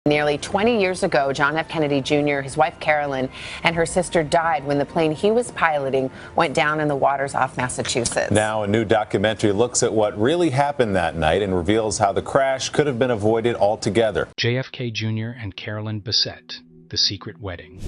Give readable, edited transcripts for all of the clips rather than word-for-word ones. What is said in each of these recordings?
Nearly 20 years ago, John F. Kennedy Jr., his wife Carolyn, and her sister died when the plane he was piloting went down in the waters off Massachusetts. Now, a new documentary looks at what really happened that night and reveals how the crash could have been avoided altogether. JFK Jr. and Carolyn Bessette, The Secret Wedding.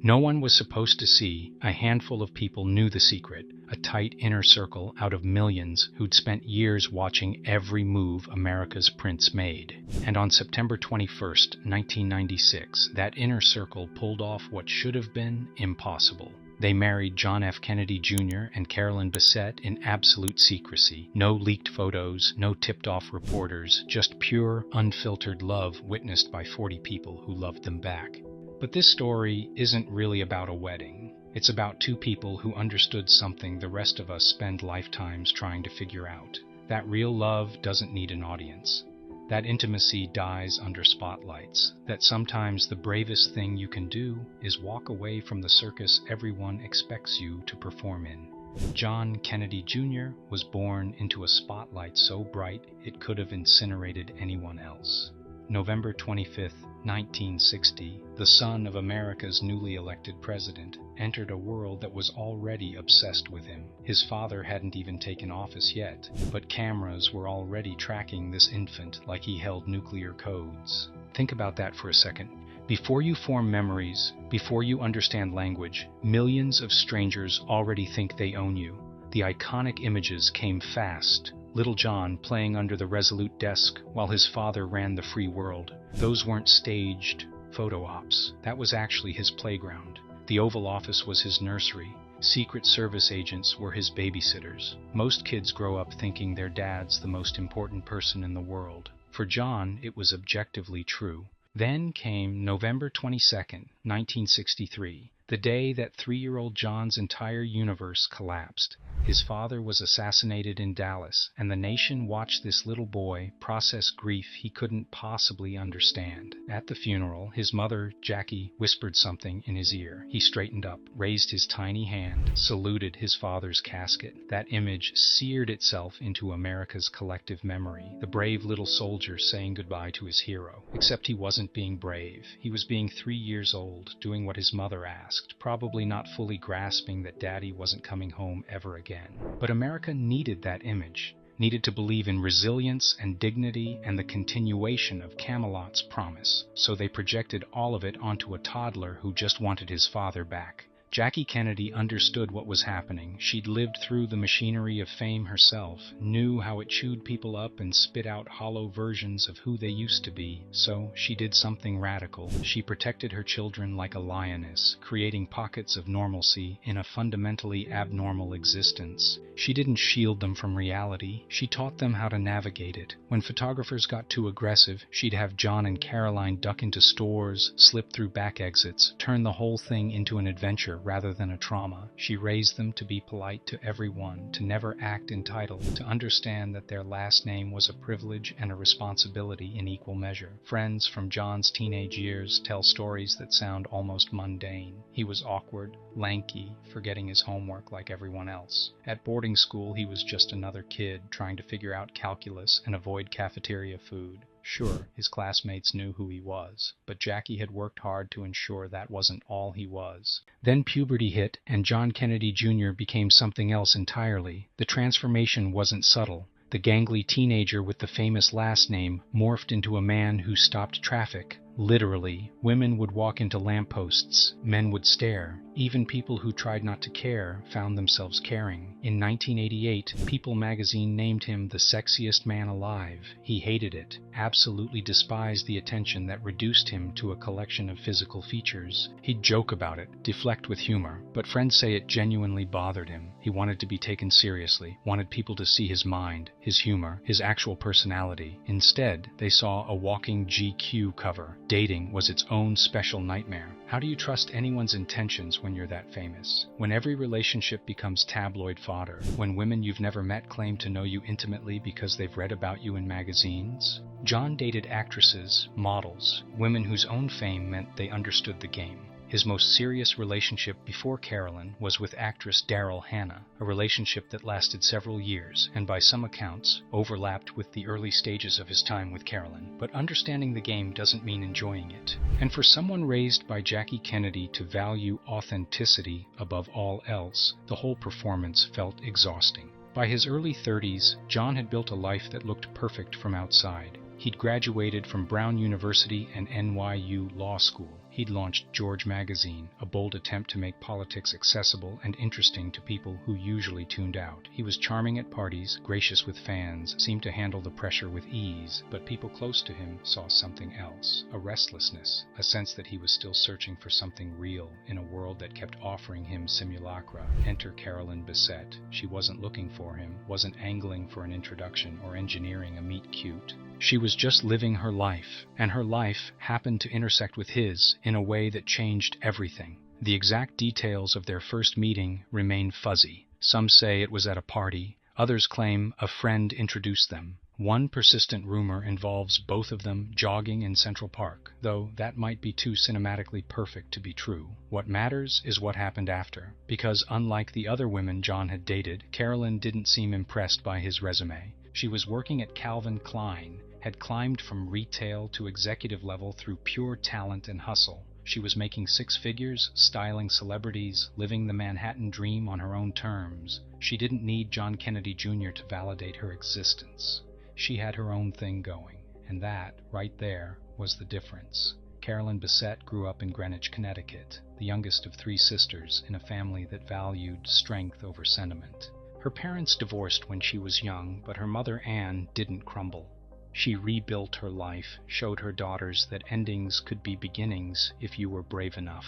No one was supposed to see. A handful of people knew the secret, a tight inner circle out of millions who'd spent years watching every move America's prince made. And on September 21st, 1996, that inner circle pulled off what should have been impossible. They married John F. Kennedy Jr. and Carolyn Bessette in absolute secrecy. No leaked photos, no tipped-off reporters, just pure, unfiltered love witnessed by 40 people who loved them back. But this story isn't really about a wedding. It's about two people who understood something the rest of us spend lifetimes trying to figure out. That real love doesn't need an audience. That intimacy dies under spotlights. That sometimes the bravest thing you can do is walk away from the circus everyone expects you to perform in. John Kennedy Jr. was born into a spotlight so bright it could have incinerated anyone else. November 25th, 1960, the son of America's newly elected president entered a world that was already obsessed with him. His father hadn't even taken office yet, but cameras were already tracking this infant like he held nuclear codes. Think about that for a second. Before you form memories, before you understand language, millions of strangers already think they own you. The iconic images came fast. Little John playing under the Resolute desk while his father ran the free world. Those weren't staged photo ops. That was actually his playground. The Oval Office was his nursery. Secret Service agents were his babysitters. Most kids grow up thinking their dad's the most important person in the world. For John, it was objectively true. Then came November 22nd, 1963, the day that 3-year-old John's entire universe collapsed. His father was assassinated in Dallas, and the nation watched this little boy process grief he couldn't possibly understand. At the funeral, his mother, Jackie, whispered something in his ear. He straightened up, raised his tiny hand, saluted his father's casket. That image seared itself into America's collective memory. The brave little soldier saying goodbye to his hero. Except he wasn't being brave. He was being 3 years old, doing what his mother asked, probably not fully grasping that Daddy wasn't coming home ever again. But America needed that image, needed to believe in resilience and dignity and the continuation of Camelot's promise. So they projected all of it onto a toddler who just wanted his father back. Jackie Kennedy understood what was happening. She'd lived through the machinery of fame herself, knew how it chewed people up and spit out hollow versions of who they used to be. So she did something radical. She protected her children like a lioness, creating pockets of normalcy in a fundamentally abnormal existence. She didn't shield them from reality. She taught them how to navigate it. When photographers got too aggressive, she'd have John and Caroline duck into stores, slip through back exits, turn the whole thing into an adventure rather than a trauma. She raised them to be polite to everyone, to never act entitled, to understand that their last name was a privilege and a responsibility in equal measure. Friends from John's teenage years tell stories that sound almost mundane. He was awkward, lanky, forgetting his homework like everyone else. At boarding school, he was just another kid trying to figure out calculus and avoid cafeteria food. Sure, his classmates knew who he was, but Jackie had worked hard to ensure that wasn't all he was. Then puberty hit, and John Kennedy Jr. became something else entirely. The transformation wasn't subtle. The gangly teenager with the famous last name morphed into a man who stopped traffic. Literally, women would walk into lampposts, men would stare. Even people who tried not to care found themselves caring. In 1988, People magazine named him the sexiest man alive. He hated it, absolutely despised the attention that reduced him to a collection of physical features. He'd joke about it, deflect with humor, but friends say it genuinely bothered him. He wanted to be taken seriously, wanted people to see his mind, his humor, his actual personality. Instead, they saw a walking GQ cover. Dating was its own special nightmare. How do you trust anyone's intentions when you're that famous? When every relationship becomes tabloid fodder? When women you've never met claim to know you intimately because they've read about you in magazines? John dated actresses, models, women whose own fame meant they understood the game. His most serious relationship before Carolyn was with actress Daryl Hannah, a relationship that lasted several years and by some accounts overlapped with the early stages of his time with Carolyn. But understanding the game doesn't mean enjoying it. And for someone raised by Jackie Kennedy to value authenticity above all else, the whole performance felt exhausting. By his early 30s, John had built a life that looked perfect from outside. He'd graduated from Brown University and NYU Law School. He'd launched George Magazine, a bold attempt to make politics accessible and interesting to people who usually tuned out. He was charming at parties, gracious with fans, seemed to handle the pressure with ease, but people close to him saw something else, a restlessness, a sense that he was still searching for something real in a world that kept offering him simulacra. Enter Carolyn Bessette. She wasn't looking for him, wasn't angling for an introduction or engineering a meet cute. She was just living her life, and her life happened to intersect with his in a way that changed everything. The exact details of their first meeting remain fuzzy. Some say it was at a party, others claim a friend introduced them. One persistent rumor involves both of them jogging in Central Park, though that might be too cinematically perfect to be true. What matters is what happened after, because unlike the other women John had dated, Carolyn didn't seem impressed by his resume. She was working at Calvin Klein, had climbed from retail to executive level through pure talent and hustle. She was making six figures, styling celebrities, living the Manhattan dream on her own terms. She didn't need John Kennedy Jr. to validate her existence. She had her own thing going, and that, right there, was the difference. Carolyn Bessette grew up in Greenwich, Connecticut, the youngest of three sisters in a family that valued strength over sentiment. Her parents divorced when she was young, but her mother Anne didn't crumble. She rebuilt her life, showed her daughters that endings could be beginnings if you were brave enough.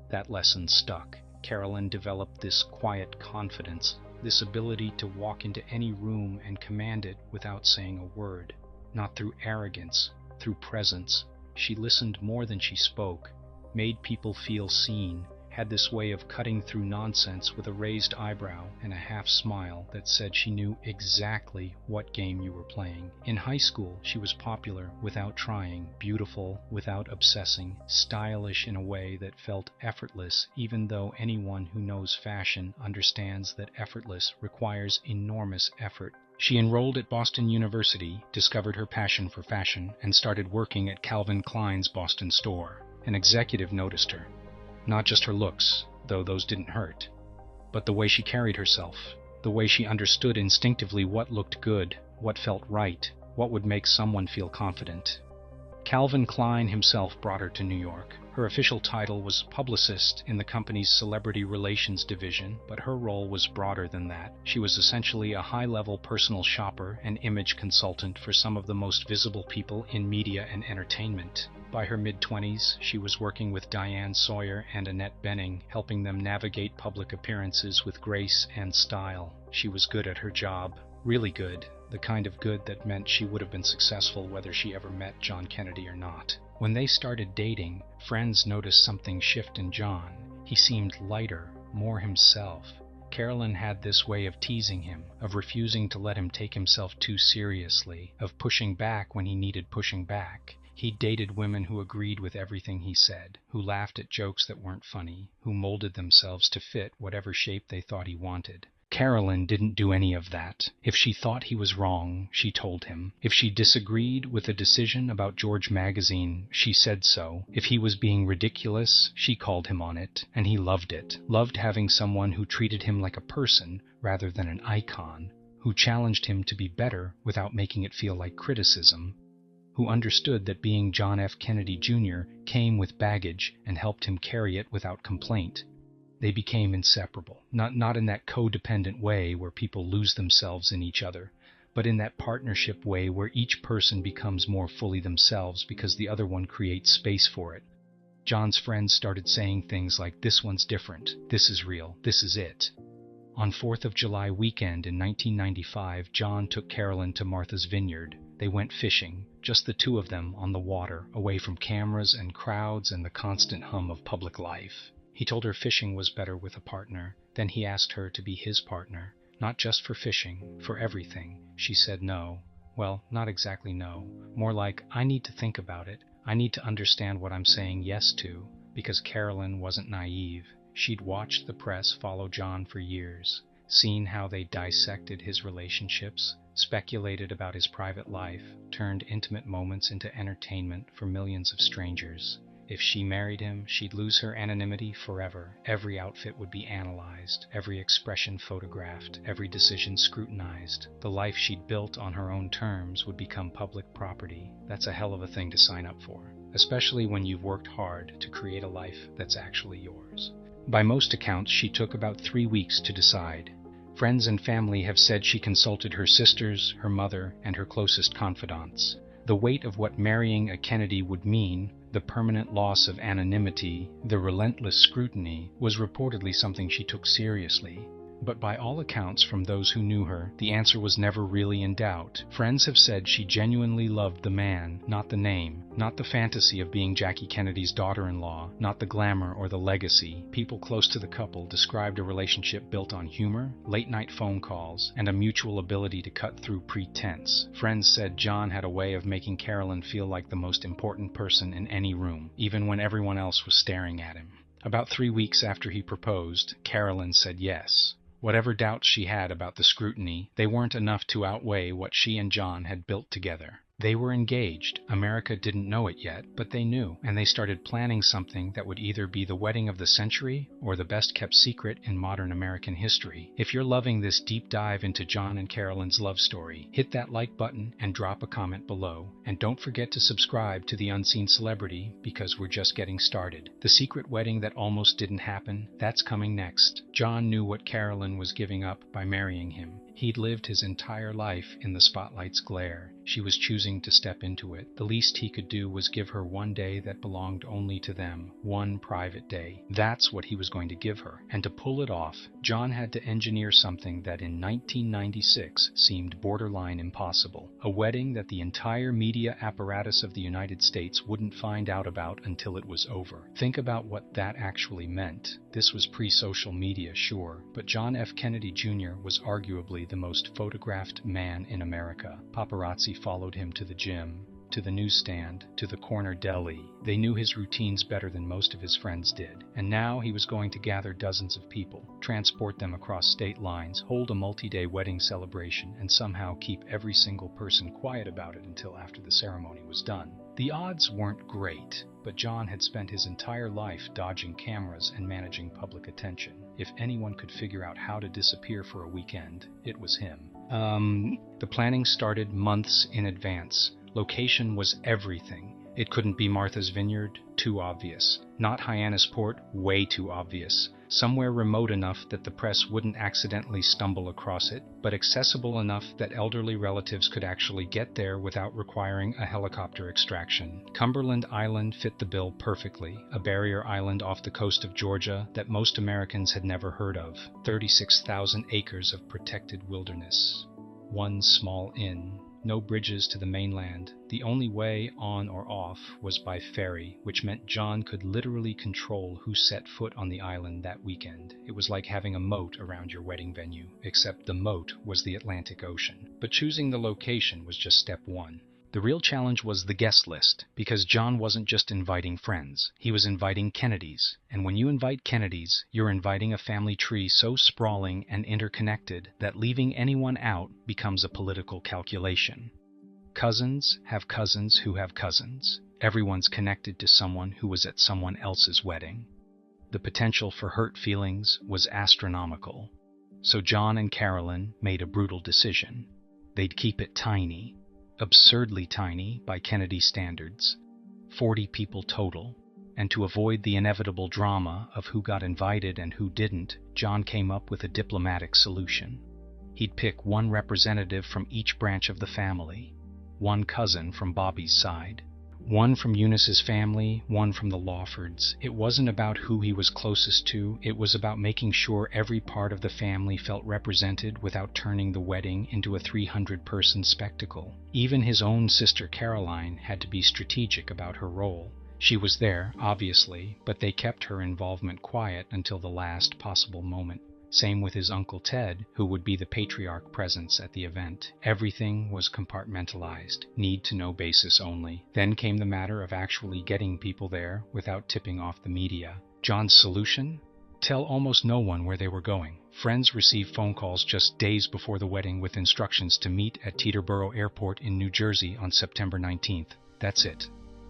That lesson stuck. Carolyn developed this quiet confidence, this ability to walk into any room and command it without saying a word. Not through arrogance, through presence. She listened more than she spoke, made people feel seen, had this way of cutting through nonsense with a raised eyebrow and a half smile that said she knew exactly what game you were playing. In high school, she was popular without trying, beautiful without obsessing, stylish in a way that felt effortless, even though anyone who knows fashion understands that effortless requires enormous effort. She enrolled at Boston University, discovered her passion for fashion, and started working at Calvin Klein's Boston store. An executive noticed her. Not just her looks, though those didn't hurt, but the way she carried herself, the way she understood instinctively what looked good, what felt right, what would make someone feel confident. Calvin Klein himself brought her to New York. Her official title was publicist in the company's celebrity relations division, but her role was broader than that. She was essentially a high-level personal shopper and image consultant for some of the most visible people in media and entertainment. By her mid-20s, she was working with Diane Sawyer and Annette Bening, helping them navigate public appearances with grace and style. She was good at her job, really good, the kind of good that meant she would have been successful whether she ever met John Kennedy or not. When they started dating, friends noticed something shift in John. He seemed lighter, more himself. Carolyn had this way of teasing him, of refusing to let him take himself too seriously, of pushing back when he needed pushing back. He dated women who agreed with everything he said, who laughed at jokes that weren't funny, who molded themselves to fit whatever shape they thought he wanted. Carolyn didn't do any of that. If she thought he was wrong, she told him. If she disagreed with a decision about George Magazine, she said so. If he was being ridiculous, she called him on it, and he loved it. Loved having someone who treated him like a person rather than an icon, who challenged him to be better without making it feel like criticism, who understood that being John F. Kennedy Jr. came with baggage and helped him carry it without complaint. They became inseparable, not in that codependent way where people lose themselves in each other, but in that partnership way where each person becomes more fully themselves because the other one creates space for it. John's friends started saying things like, "This one's different, this is real, this is it." On 4th of July weekend in 1995, John took Carolyn to Martha's Vineyard. They went fishing, just the two of them on the water, away from cameras and crowds and the constant hum of public life. He told her fishing was better with a partner. Then he asked her to be his partner, not just for fishing, for everything. She said no. Well, not exactly no. More like, I need to think about it. I need to understand what I'm saying yes to. because Carolyn wasn't naive. She'd watched the press follow John for years, seen how they dissected his relationships, speculated about his private life, turned intimate moments into entertainment for millions of strangers. If she married him, she'd lose her anonymity forever. Every outfit would be analyzed, every expression photographed, every decision scrutinized. The life she'd built on her own terms would become public property. That's a hell of a thing to sign up for, especially when you've worked hard to create a life that's actually yours. By most accounts, she took about 3 weeks to decide. Friends and family have said she consulted her sisters, her mother, and her closest confidants. The weight of what marrying a Kennedy would mean, the permanent loss of anonymity, the relentless scrutiny, was reportedly something she took seriously. But by all accounts from those who knew her, the answer was never really in doubt. Friends have said she genuinely loved the man, not the name, not the fantasy of being Jackie Kennedy's daughter-in-law, not the glamour or the legacy. People close to the couple described a relationship built on humor, late-night phone calls, and a mutual ability to cut through pretense. Friends said John had a way of making Carolyn feel like the most important person in any room, even when everyone else was staring at him. About 3 weeks after he proposed, Carolyn said yes. Whatever doubts she had about the scrutiny, they weren't enough to outweigh what she and John had built together. They were engaged. America didn't know it yet, but they knew, and they started planning something that would either be the wedding of the century or the best-kept secret in modern American history. If you're loving this deep dive into John and Carolyn's love story, hit that like button and drop a comment below. And don't forget to subscribe to The Unseen Celebrity, because we're just getting started. The secret wedding that almost didn't happen, that's coming next. John knew what Carolyn was giving up by marrying him. He'd lived his entire life in the spotlight's glare. She was choosing to step into it. The least he could do was give her one day that belonged only to them, one private day. That's what he was going to give her. And to pull it off, John had to engineer something that in 1996 seemed borderline impossible. A wedding that the entire media apparatus of the United States wouldn't find out about until it was over. Think about what that actually meant. This was pre-social media, sure, but John F. Kennedy Jr. was arguably the most photographed man in America. Paparazzi followed him to the gym, to the newsstand, to the corner deli. They knew his routines better than most of his friends did. And now he was going to gather dozens of people, transport them across state lines, hold a multi-day wedding celebration, and somehow keep every single person quiet about it until after the ceremony was done. The odds weren't great, but John had spent his entire life dodging cameras and managing public attention. If anyone could figure out how to disappear for a weekend, it was him. The planning started months in advance. Location was everything. It couldn't be Martha's Vineyard, too obvious. Not Hyannisport, way too obvious. Somewhere remote enough that the press wouldn't accidentally stumble across it, but accessible enough that elderly relatives could actually get there without requiring a helicopter extraction. Cumberland Island fit the bill perfectly, a barrier island off the coast of Georgia that most Americans had never heard of. 36,000 acres of protected wilderness. One small inn. No bridges to the mainland. The only way on or off was by ferry, which meant John could literally control who set foot on the island that weekend. It was like having a moat around your wedding venue, except the moat was the Atlantic Ocean. But choosing the location was just step one. The real challenge was the guest list, because John wasn't just inviting friends. He was inviting Kennedys. And when you invite Kennedys, you're inviting a family tree so sprawling and interconnected that leaving anyone out becomes a political calculation. Cousins have cousins who have cousins. Everyone's connected to someone who was at someone else's wedding. The potential for hurt feelings was astronomical. So John and Carolyn made a brutal decision. They'd keep it tiny. Absurdly tiny by Kennedy standards, 40 people total, and to avoid the inevitable drama of who got invited and who didn't, John came up with a diplomatic solution. He'd pick one representative from each branch of the family, one cousin from Bobby's side, one from Eunice's family, one from the Lawfords. It wasn't about who he was closest to, it was about making sure every part of the family felt represented without turning the wedding into a 300-person spectacle. Even his own sister Caroline had to be strategic about her role. She was there, obviously, but they kept her involvement quiet until the last possible moment. Same with his Uncle Ted, who would be the patriarch presence at the event. Everything was compartmentalized, need-to-know basis only. Then came the matter of actually getting people there without tipping off the media. John's solution? Tell almost no one where they were going. Friends received phone calls just days before the wedding with instructions to meet at Teterboro Airport in New Jersey on September 19th. That's it.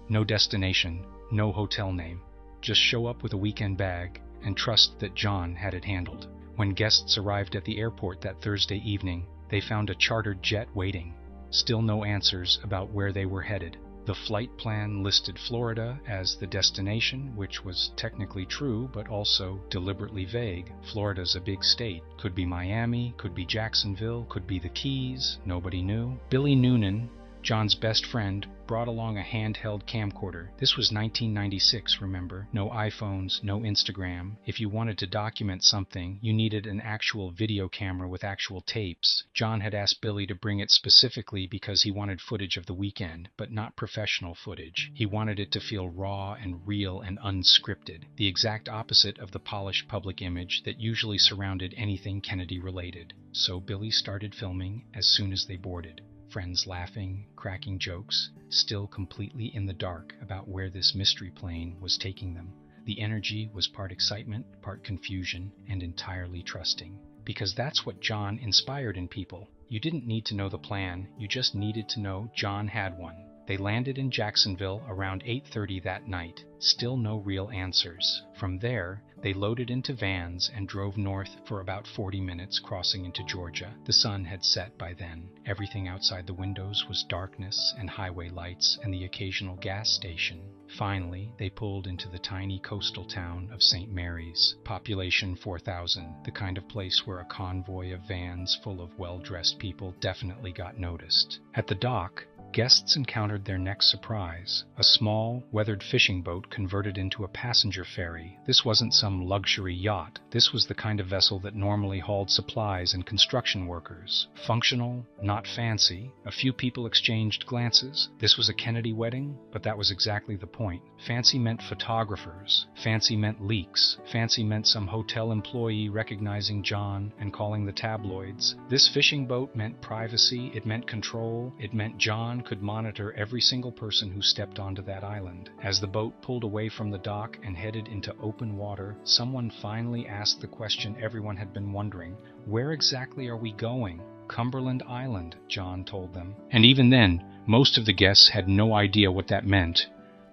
No destination, no hotel name. Just show up with a weekend bag and trust that John had it handled. When guests arrived at the airport that Thursday evening, they found a chartered jet waiting. Still no answers about where they were headed. The flight plan listed Florida as the destination, which was technically true, but also deliberately vague. Florida's a big state. Could be Miami, could be Jacksonville, could be the Keys. Nobody knew. Billy Noonan, John's best friend, brought along a handheld camcorder. This was 1996, remember? No iPhones, no Instagram. If you wanted to document something, you needed an actual video camera with actual tapes. John had asked Billy to bring it specifically because he wanted footage of the weekend, but not professional footage. He wanted it to feel raw and real and unscripted, the exact opposite of the polished public image that usually surrounded anything Kennedy-related. So Billy started filming as soon as they boarded. Friends laughing, cracking jokes, still completely in the dark about where this mystery plane was taking them. The energy was part excitement, part confusion, and entirely trusting. Because that's what John inspired in people. You didn't need to know the plan, you just needed to know John had one. They landed in Jacksonville around 8:30 that night. Still no real answers. From there, they loaded into vans and drove north for about 40 minutes, crossing into Georgia. The sun had set by then. Everything outside the windows was darkness and highway lights and the occasional gas station. Finally, they pulled into the tiny coastal town of St. Mary's. Population 4,000, the kind of place where a convoy of vans full of well-dressed people definitely got noticed. At the dock, guests encountered their next surprise, a small, weathered fishing boat converted into a passenger ferry. This wasn't some luxury yacht. This was the kind of vessel that normally hauled supplies and construction workers. Functional, not fancy. A few people exchanged glances. This was a Kennedy wedding, but that was exactly the point. Fancy meant photographers. Fancy meant leaks. Fancy meant some hotel employee recognizing John and calling the tabloids. This fishing boat meant privacy. It meant control. It meant John could monitor every single person who stepped onto that island. As the boat pulled away from the dock and headed into open water, someone finally asked the question everyone had been wondering. Where exactly are we going? Cumberland Island, John told them. And even then, most of the guests had no idea what that meant.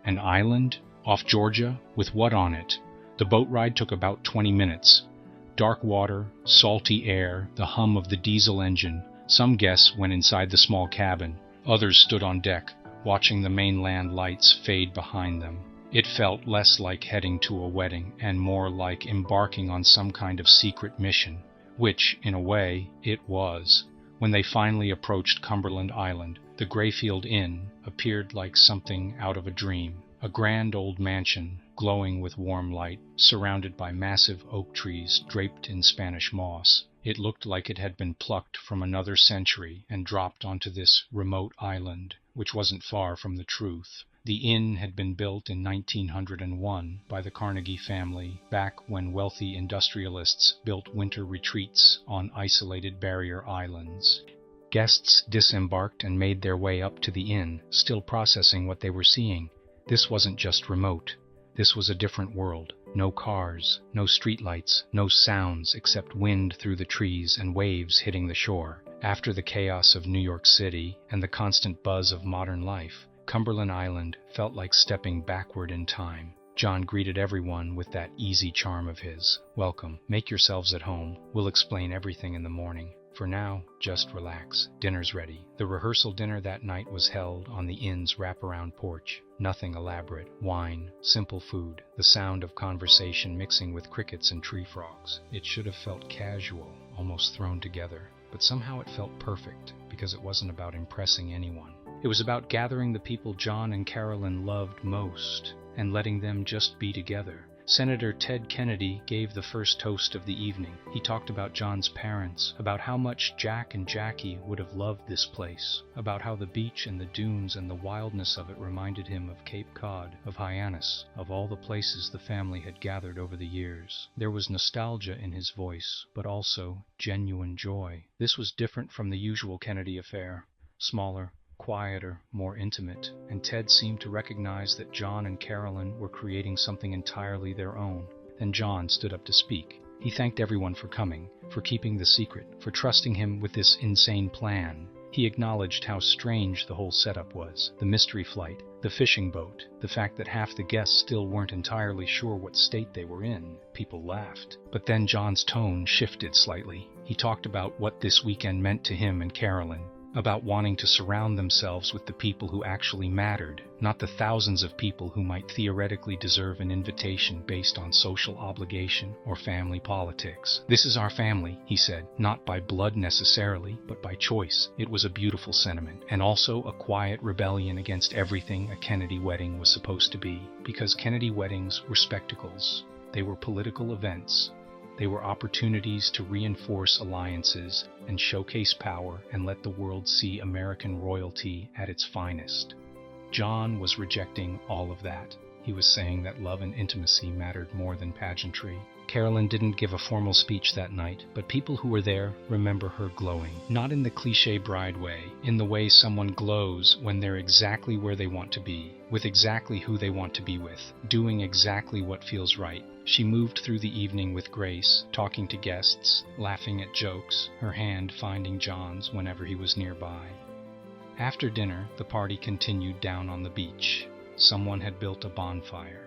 An island? Off Georgia? With what on it? The boat ride took about 20 minutes. Dark water, salty air, the hum of the diesel engine. Some guests went inside the small cabin. Others stood on deck, watching the mainland lights fade behind them. It felt less like heading to a wedding and more like embarking on some kind of secret mission, which, in a way, it was. When they finally approached Cumberland Island, the Greyfield Inn appeared like something out of a dream. A grand old mansion, glowing with warm light, surrounded by massive oak trees draped in Spanish moss. It looked like it had been plucked from another century and dropped onto this remote island, which wasn't far from the truth. The inn had been built in 1901 by the Carnegie family, back when wealthy industrialists built winter retreats on isolated barrier islands. Guests disembarked and made their way up to the inn, still processing what they were seeing. This wasn't just remote. This was a different world. No cars, no streetlights, no sounds except wind through the trees and waves hitting the shore. After the chaos of New York City and the constant buzz of modern life, Cumberland Island felt like stepping backward in time. John greeted everyone with that easy charm of his. Welcome. Make yourselves at home. We'll explain everything in the morning. For now, just relax. Dinner's ready. The rehearsal dinner that night was held on the inn's wraparound porch. Nothing elaborate. Wine, simple food, the sound of conversation mixing with crickets and tree frogs. It should have felt casual, almost thrown together, but somehow it felt perfect because it wasn't about impressing anyone. It was about gathering the people John and Carolyn loved most and letting them just be together. Senator Ted Kennedy gave the first toast of the evening. He talked about John's parents, about how much Jack and Jackie would have loved this place, about how the beach and the dunes and the wildness of it reminded him of Cape Cod, of Hyannis, of all the places the family had gathered over the years. There was nostalgia in his voice, but also genuine joy. This was different from the usual Kennedy affair. Smaller, quieter, more intimate, and Ted seemed to recognize that John and Carolyn were creating something entirely their own. Then John stood up to speak. He thanked everyone for coming, for keeping the secret, for trusting him with this insane plan. He acknowledged how strange the whole setup was, the mystery flight, the fishing boat, the fact that half the guests still weren't entirely sure what state they were in. People laughed. But then John's tone shifted slightly. He talked about what this weekend meant to him and Carolyn, about wanting to surround themselves with the people who actually mattered, not the thousands of people who might theoretically deserve an invitation based on social obligation or family politics. This is our family, he said, not by blood necessarily, but by choice. It was a beautiful sentiment, and also a quiet rebellion against everything a Kennedy wedding was supposed to be, because Kennedy weddings were spectacles. They were political events. They were opportunities to reinforce alliances and showcase power and let the world see American royalty at its finest. John was rejecting all of that. He was saying that love and intimacy mattered more than pageantry. Carolyn didn't give a formal speech that night, but people who were there remember her glowing. Not in the cliché bride way, in the way someone glows when they're exactly where they want to be, with exactly who they want to be with, doing exactly what feels right. She moved through the evening with grace, talking to guests, laughing at jokes, her hand finding John's whenever he was nearby. After dinner, the party continued down on the beach. Someone had built a bonfire.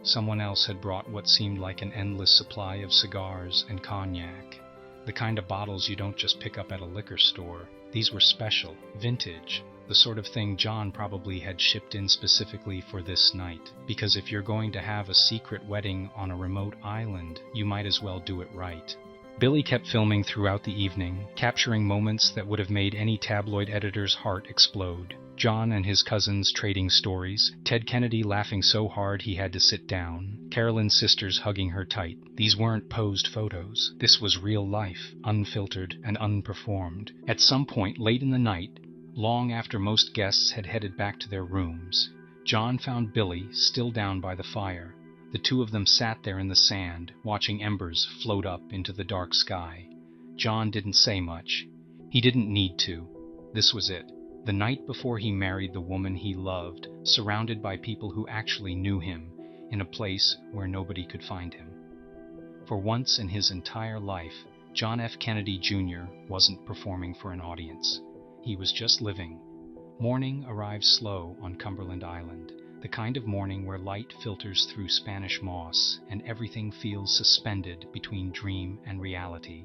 Someone else had brought what seemed like an endless supply of cigars and cognac. The kind of bottles you don't just pick up at a liquor store. These were special, vintage, the sort of thing John probably had shipped in specifically for this night. Because if you're going to have a secret wedding on a remote island, you might as well do it right. Billy kept filming throughout the evening, capturing moments that would have made any tabloid editor's heart explode. John and his cousins trading stories, Ted Kennedy laughing so hard he had to sit down, Carolyn's sisters hugging her tight. These weren't posed photos. This was real life, unfiltered and unperformed. At some point late in the night, long after most guests had headed back to their rooms, John found Billy still down by the fire. The two of them sat there in the sand, watching embers float up into the dark sky. John didn't say much. He didn't need to. This was it. The night before he married the woman he loved, surrounded by people who actually knew him, in a place where nobody could find him. For once in his entire life, John F. Kennedy Jr. wasn't performing for an audience. He was just living. Morning arrived slow on Cumberland Island, the kind of morning where light filters through Spanish moss and everything feels suspended between dream and reality.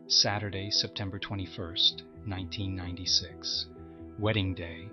Saturday, September 21st, 1996. Wedding day.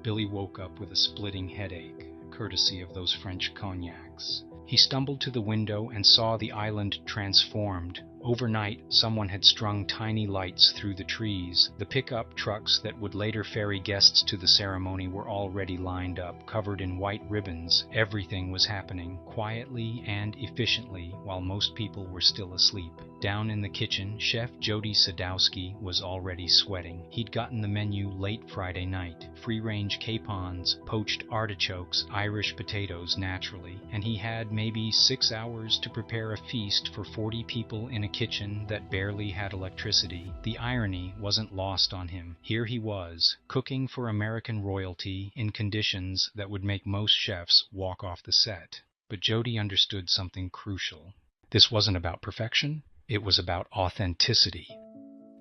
Billy woke up with a splitting headache, courtesy of those French cognacs. He stumbled to the window and saw the island transformed. Overnight, someone had strung tiny lights through the trees. The pickup trucks that would later ferry guests to the ceremony were already lined up, covered in white ribbons. Everything was happening quietly and efficiently while most people were still asleep. Down in the kitchen, Chef Jodi Sadowski was already sweating. He'd gotten the menu late Friday night. Free-range capons, poached artichokes, Irish potatoes naturally, and he had maybe 6 hours to prepare a feast for 40 people in a kitchen that barely had electricity. The irony wasn't lost on him. Here he was, cooking for American royalty in conditions that would make most chefs walk off the set. But Jodi understood something crucial. This wasn't about perfection. It was about authenticity.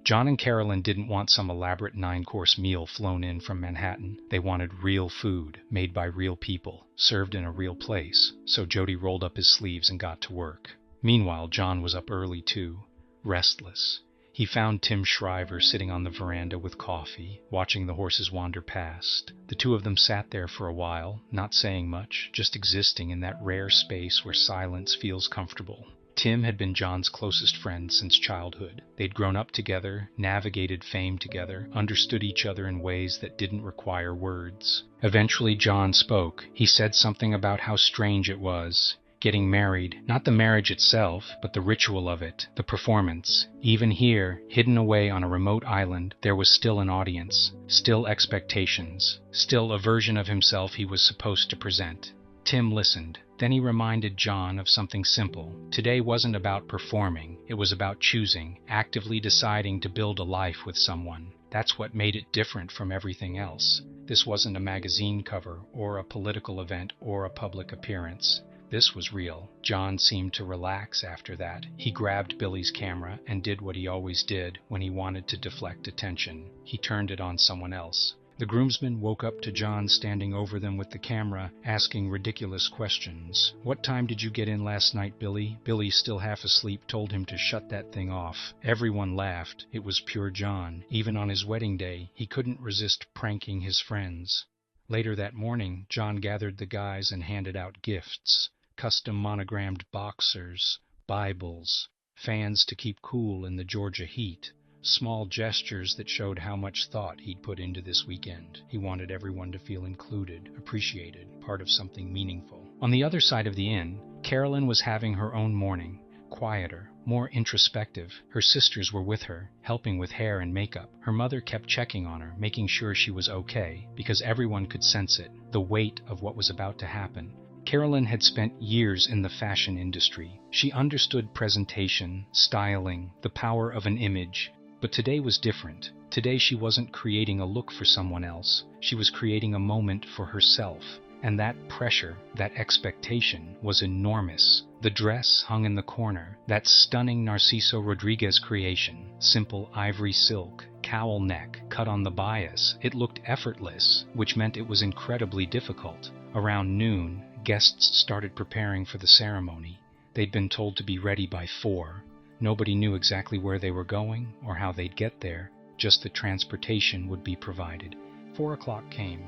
John and Carolyn didn't want some elaborate 9-course meal flown in from Manhattan. They wanted real food, made by real people, served in a real place. So Jodi rolled up his sleeves and got to work. Meanwhile, John was up early too, restless. He found Tim Shriver sitting on the veranda with coffee, watching the horses wander past. The two of them sat there for a while, not saying much, just existing in that rare space where silence feels comfortable. Tim had been John's closest friend since childhood. They'd grown up together, navigated fame together, understood each other in ways that didn't require words. Eventually John spoke. He said something about how strange it was. Getting married, not the marriage itself, but the ritual of it, the performance. Even here, hidden away on a remote island, there was still an audience, still expectations, still a version of himself he was supposed to present. Tim listened. Then he reminded John of something simple. Today wasn't about performing, it was about choosing, actively deciding to build a life with someone. That's what made it different from everything else. This wasn't a magazine cover, or a political event, or a public appearance. This was real. John seemed to relax after that. He grabbed Billy's camera and did what he always did when he wanted to deflect attention. He turned it on someone else. The groomsmen woke up to John standing over them with the camera, asking ridiculous questions. "What time did you get in last night, Billy?" Billy, still half asleep, told him to shut that thing off. Everyone laughed. It was pure John. Even on his wedding day, he couldn't resist pranking his friends. Later that morning, John gathered the guys and handed out gifts. Custom monogrammed boxers, Bibles, fans to keep cool in the Georgia heat. Small gestures that showed how much thought he'd put into this weekend. He wanted everyone to feel included, appreciated, part of something meaningful. On the other side of the inn, Carolyn was having her own morning, quieter, more introspective. Her sisters were with her, helping with hair and makeup. Her mother kept checking on her, making sure she was okay, because everyone could sense it, the weight of what was about to happen. Carolyn had spent years in the fashion industry. She understood presentation, styling, the power of an image. But today was different. Today she wasn't creating a look for someone else. She was creating a moment for herself. And that pressure, that expectation, was enormous. The dress hung in the corner, that stunning Narciso Rodriguez creation, simple ivory silk, cowl neck, cut on the bias. It looked effortless, which meant it was incredibly difficult. Around noon, guests started preparing for the ceremony. They'd been told to be ready by 4. Nobody knew exactly where they were going or how they'd get there, just that transportation would be provided. 4 o'clock came.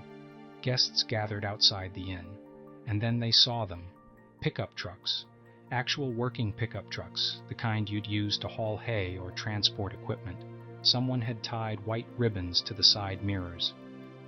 Guests gathered outside the inn, and then they saw them. Pickup trucks. Actual working pickup trucks, the kind you'd use to haul hay or transport equipment. Someone had tied white ribbons to the side mirrors.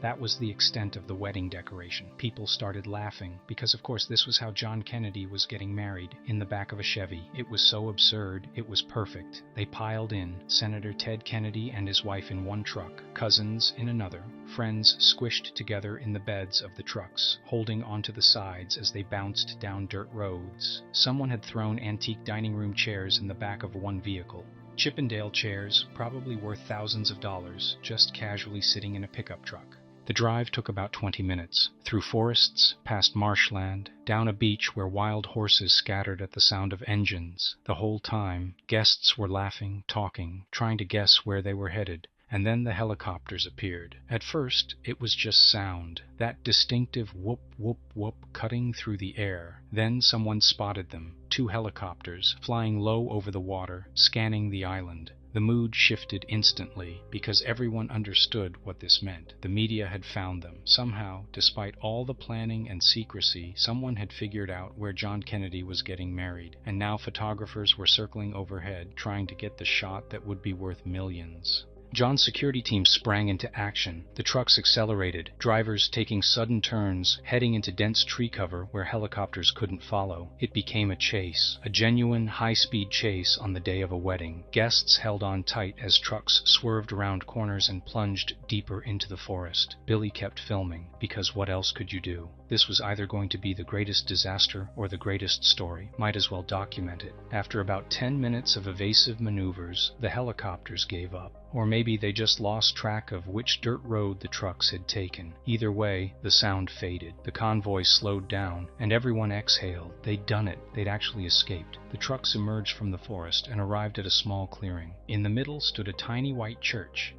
That was the extent of the wedding decoration. People started laughing, because of course this was how John Kennedy was getting married, in the back of a Chevy. It was so absurd, it was perfect. They piled in, Senator Ted Kennedy and his wife in one truck, cousins in another, friends squished together in the beds of the trucks, holding onto the sides as they bounced down dirt roads. Someone had thrown antique dining room chairs in the back of one vehicle. Chippendale chairs, probably worth thousands of dollars, just casually sitting in a pickup truck. The drive took about 20 minutes, through forests, past marshland, down a beach where wild horses scattered at the sound of engines. The whole time, guests were laughing, talking, trying to guess where they were headed. And then the helicopters appeared. At first, it was just sound, that distinctive whoop, whoop, whoop cutting through the air. Then someone spotted them, 2 helicopters, flying low over the water, scanning the island. The mood shifted instantly, because everyone understood what this meant. The media had found them. Somehow, despite all the planning and secrecy, someone had figured out where John Kennedy was getting married, and now photographers were circling overhead, trying to get the shot that would be worth millions. John's security team sprang into action. The trucks accelerated, drivers taking sudden turns, heading into dense tree cover where helicopters couldn't follow. It became a chase, a genuine high-speed chase on the day of a wedding. Guests held on tight as trucks swerved around corners and plunged deeper into the forest. Billy kept filming, because what else could you do? This was either going to be the greatest disaster or the greatest story. Might as well document it. After about 10 minutes of evasive maneuvers, the helicopters gave up. Or maybe they just lost track of which dirt road the trucks had taken. Either way, the sound faded. The convoy slowed down, and everyone exhaled. They'd done it. They'd actually escaped. The trucks emerged from the forest and arrived at a small clearing. In the middle stood a tiny white church.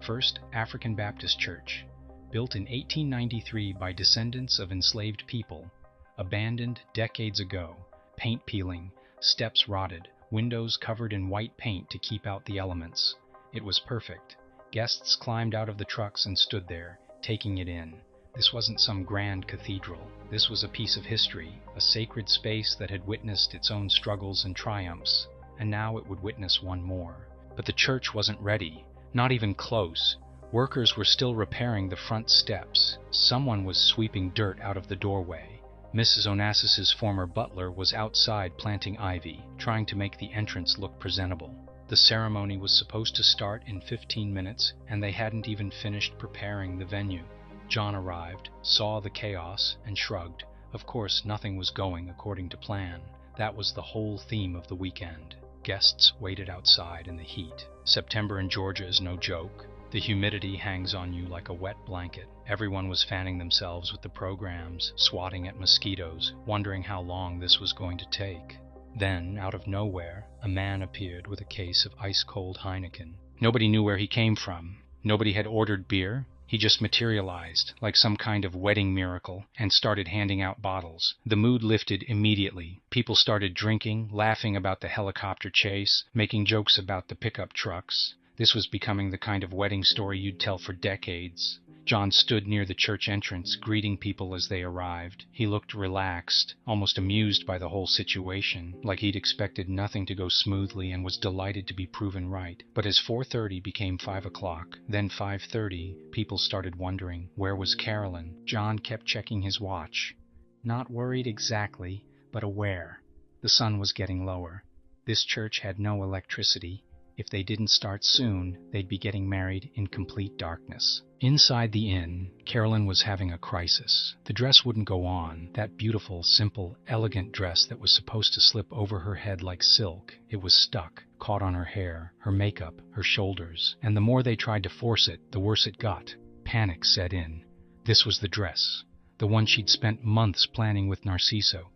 First African Baptist Church. Built in 1893 by descendants of enslaved people. Abandoned decades ago. Paint peeling. Steps rotted. Windows covered in white paint to keep out the elements. It was perfect. Guests climbed out of the trucks and stood there, taking it in. This wasn't some grand cathedral. This was a piece of history, a sacred space that had witnessed its own struggles and triumphs, and now it would witness one more. But the church wasn't ready, not even close. Workers were still repairing the front steps. Someone was sweeping dirt out of the doorway. Mrs. Onassis's former butler was outside planting ivy, trying to make the entrance look presentable. The ceremony was supposed to start in 15 minutes, and they hadn't even finished preparing the venue. John arrived, saw the chaos, and shrugged. Of course, nothing was going according to plan. That was the whole theme of the weekend. Guests waited outside in the heat. September in Georgia is no joke. The humidity hangs on you like a wet blanket. Everyone was fanning themselves with the programs, swatting at mosquitoes, wondering how long this was going to take. Then, out of nowhere, a man appeared with a case of ice-cold Heineken. Nobody knew where he came from. Nobody had ordered beer. He just materialized, like some kind of wedding miracle, and started handing out bottles. The mood lifted immediately. People started drinking, laughing about the helicopter chase, making jokes about the pickup trucks. This was becoming the kind of wedding story you'd tell for decades. John stood near the church entrance, greeting people as they arrived. He looked relaxed, almost amused by the whole situation, like he'd expected nothing to go smoothly and was delighted to be proven right. But as 4:30 became 5 o'clock, then 5:30, people started wondering, where was Carolyn? John kept checking his watch. Not worried exactly, but aware. The sun was getting lower. This church had no electricity. If they didn't start soon, they'd be getting married in complete darkness. Inside the inn, Carolyn was having a crisis. The dress wouldn't go on, that beautiful, simple, elegant dress that was supposed to slip over her head like silk. It was stuck, caught on her hair, her makeup, her shoulders, and the more they tried to force it, the worse it got. Panic set in. This was the dress, the one she'd spent months planning with Narciso,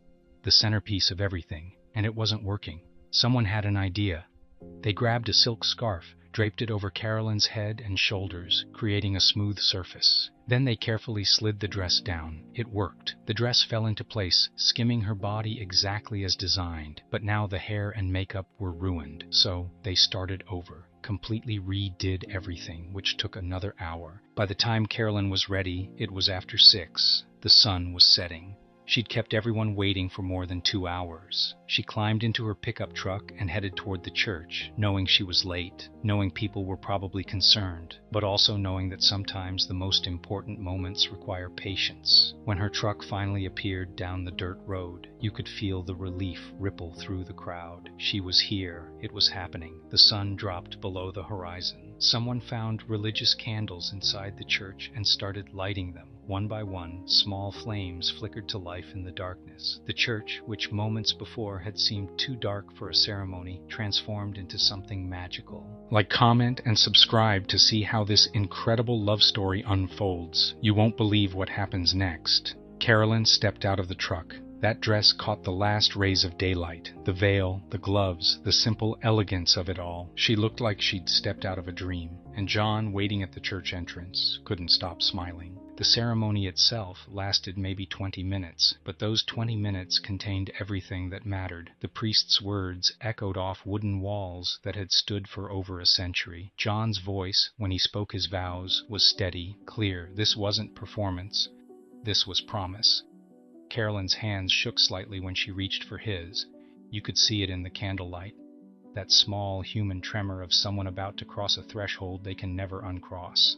the centerpiece of everything, and it wasn't working. Someone had an idea. They grabbed a silk scarf, draped it over Carolyn's head and shoulders, creating a smooth surface. Then they carefully slid the dress down. It worked. The dress fell into place, skimming her body exactly as designed. But now the hair and makeup were ruined, so they started over, completely redid everything, which took another hour. By the time Carolyn was ready, it was after 6. The sun was setting. She'd kept everyone waiting for more than 2 hours. She climbed into her pickup truck and headed toward the church, knowing she was late, knowing people were probably concerned, but also knowing that sometimes the most important moments require patience. When her truck finally appeared down the dirt road, you could feel the relief ripple through the crowd. She was here. It was happening. The sun dropped below the horizon. Someone found religious candles inside the church and started lighting them. One by one, small flames flickered to life in the darkness. The church, which moments before had seemed too dark for a ceremony, transformed into something magical. Like, comment, and subscribe to see how this incredible love story unfolds. You won't believe what happens next. Carolyn stepped out of the truck. That dress caught the last rays of daylight. The veil, the gloves, the simple elegance of it all. She looked like she'd stepped out of a dream. And John, waiting at the church entrance, couldn't stop smiling. The ceremony itself lasted maybe 20 minutes, but those 20 minutes contained everything that mattered. The priest's words echoed off wooden walls that had stood for over a century. John's voice, when he spoke his vows, was steady, clear. This wasn't performance. This was promise. Carolyn's hands shook slightly when she reached for his. You could see it in the candlelight. That small human tremor of someone about to cross a threshold they can never uncross.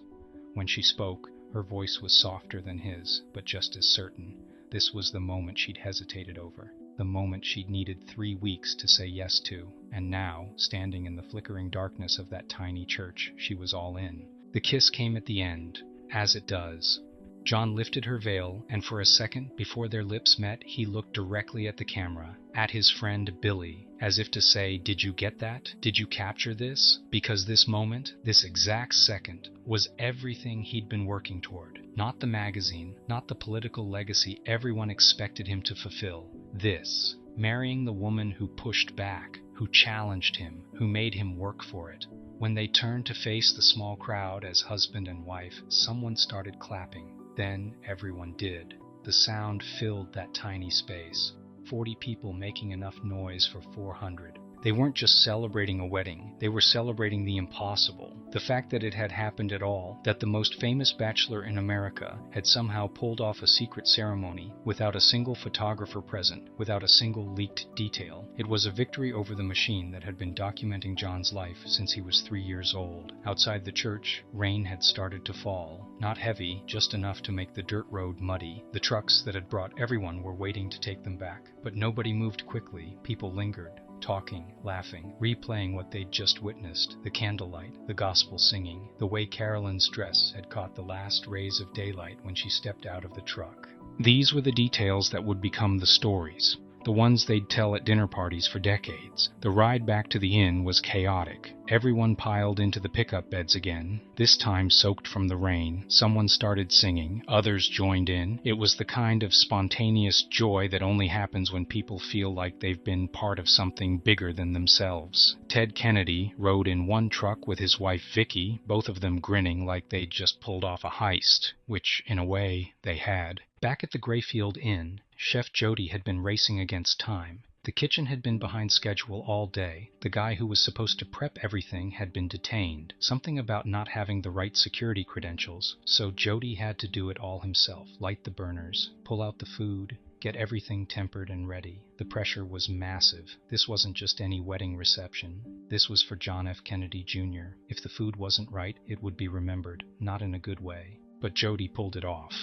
When she spoke, her voice was softer than his, but just as certain. This was the moment she'd hesitated over, the moment she'd needed 3 weeks to say yes to, and now, standing in the flickering darkness of that tiny church, she was all in. The kiss came at the end, as it does. John lifted her veil, and for a second before their lips met, he looked directly at the camera, at his friend Billy, as if to say, did you get that? Did you capture this? Because this moment, this exact second, was everything he'd been working toward. Not the magazine, not the political legacy everyone expected him to fulfill. This, marrying the woman who pushed back, who challenged him, who made him work for it. When they turned to face the small crowd as husband and wife, someone started clapping. Then everyone did. The sound filled that tiny space. 40 people making enough noise for 400. They weren't just celebrating a wedding, they were celebrating the impossible. The fact that it had happened at all, that the most famous bachelor in America had somehow pulled off a secret ceremony without a single photographer present, without a single leaked detail. It was a victory over the machine that had been documenting John's life since he was 3 years old. Outside the church, rain had started to fall. Not heavy, just enough to make the dirt road muddy. The trucks that had brought everyone were waiting to take them back. But nobody moved quickly. People lingered, talking, laughing, replaying what they'd just witnessed, the candlelight, the gospel singing, the way Carolyn's dress had caught the last rays of daylight when she stepped out of the truck. These were the details that would become the stories, the ones they'd tell at dinner parties for decades. The ride back to the inn was chaotic. Everyone piled into the pickup beds again, this time soaked from the rain. Someone started singing, others joined in. It was the kind of spontaneous joy that only happens when people feel like they've been part of something bigger than themselves. Ted Kennedy rode in one truck with his wife Vicky, both of them grinning like they'd just pulled off a heist, which, in a way, they had. Back at the Greyfield Inn, Chef Jodi had been racing against time. The kitchen had been behind schedule all day. The guy who was supposed to prep everything had been detained. Something about not having the right security credentials, so Jodi had to do it all himself. Light the burners, pull out the food, get everything tempered and ready. The pressure was massive. This wasn't just any wedding reception. This was for John F. Kennedy Jr. If the food wasn't right, it would be remembered, not in a good way. But Jodi pulled it off.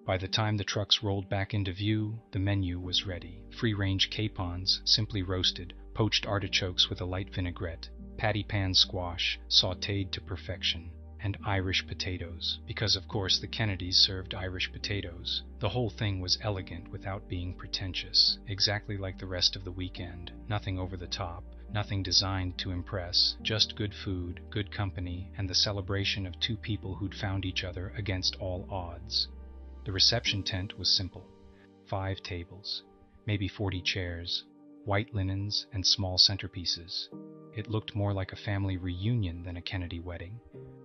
By the time the trucks rolled back into view, the menu was ready. Free-range capons, simply roasted, poached artichokes with a light vinaigrette, patty pan squash, sautéed to perfection, and Irish potatoes, because of course the Kennedys served Irish potatoes. The whole thing was elegant without being pretentious, exactly like the rest of the weekend. Nothing over the top, nothing designed to impress, just good food, good company, and the celebration of two people who'd found each other against all odds. The reception tent was simple. 5 tables, maybe 40 chairs, white linens and small centerpieces. It looked more like a family reunion than a Kennedy wedding,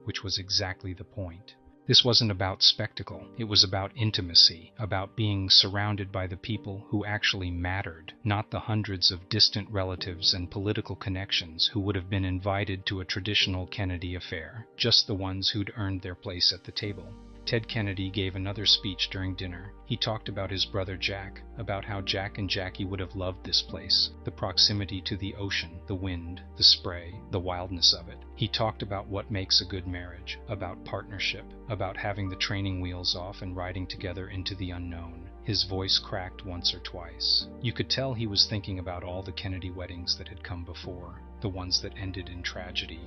which was exactly the point. This wasn't about spectacle, it was about intimacy, about being surrounded by the people who actually mattered, not the hundreds of distant relatives and political connections who would have been invited to a traditional Kennedy affair, just the ones who'd earned their place at the table. Ted Kennedy gave another speech during dinner. He talked about his brother Jack, about how Jack and Jackie would have loved this place, the proximity to the ocean, the wind, the spray, the wildness of it. He talked about what makes a good marriage, about partnership, about having the training wheels off and riding together into the unknown. His voice cracked once or twice. You could tell he was thinking about all the Kennedy weddings that had come before, the ones that ended in tragedy,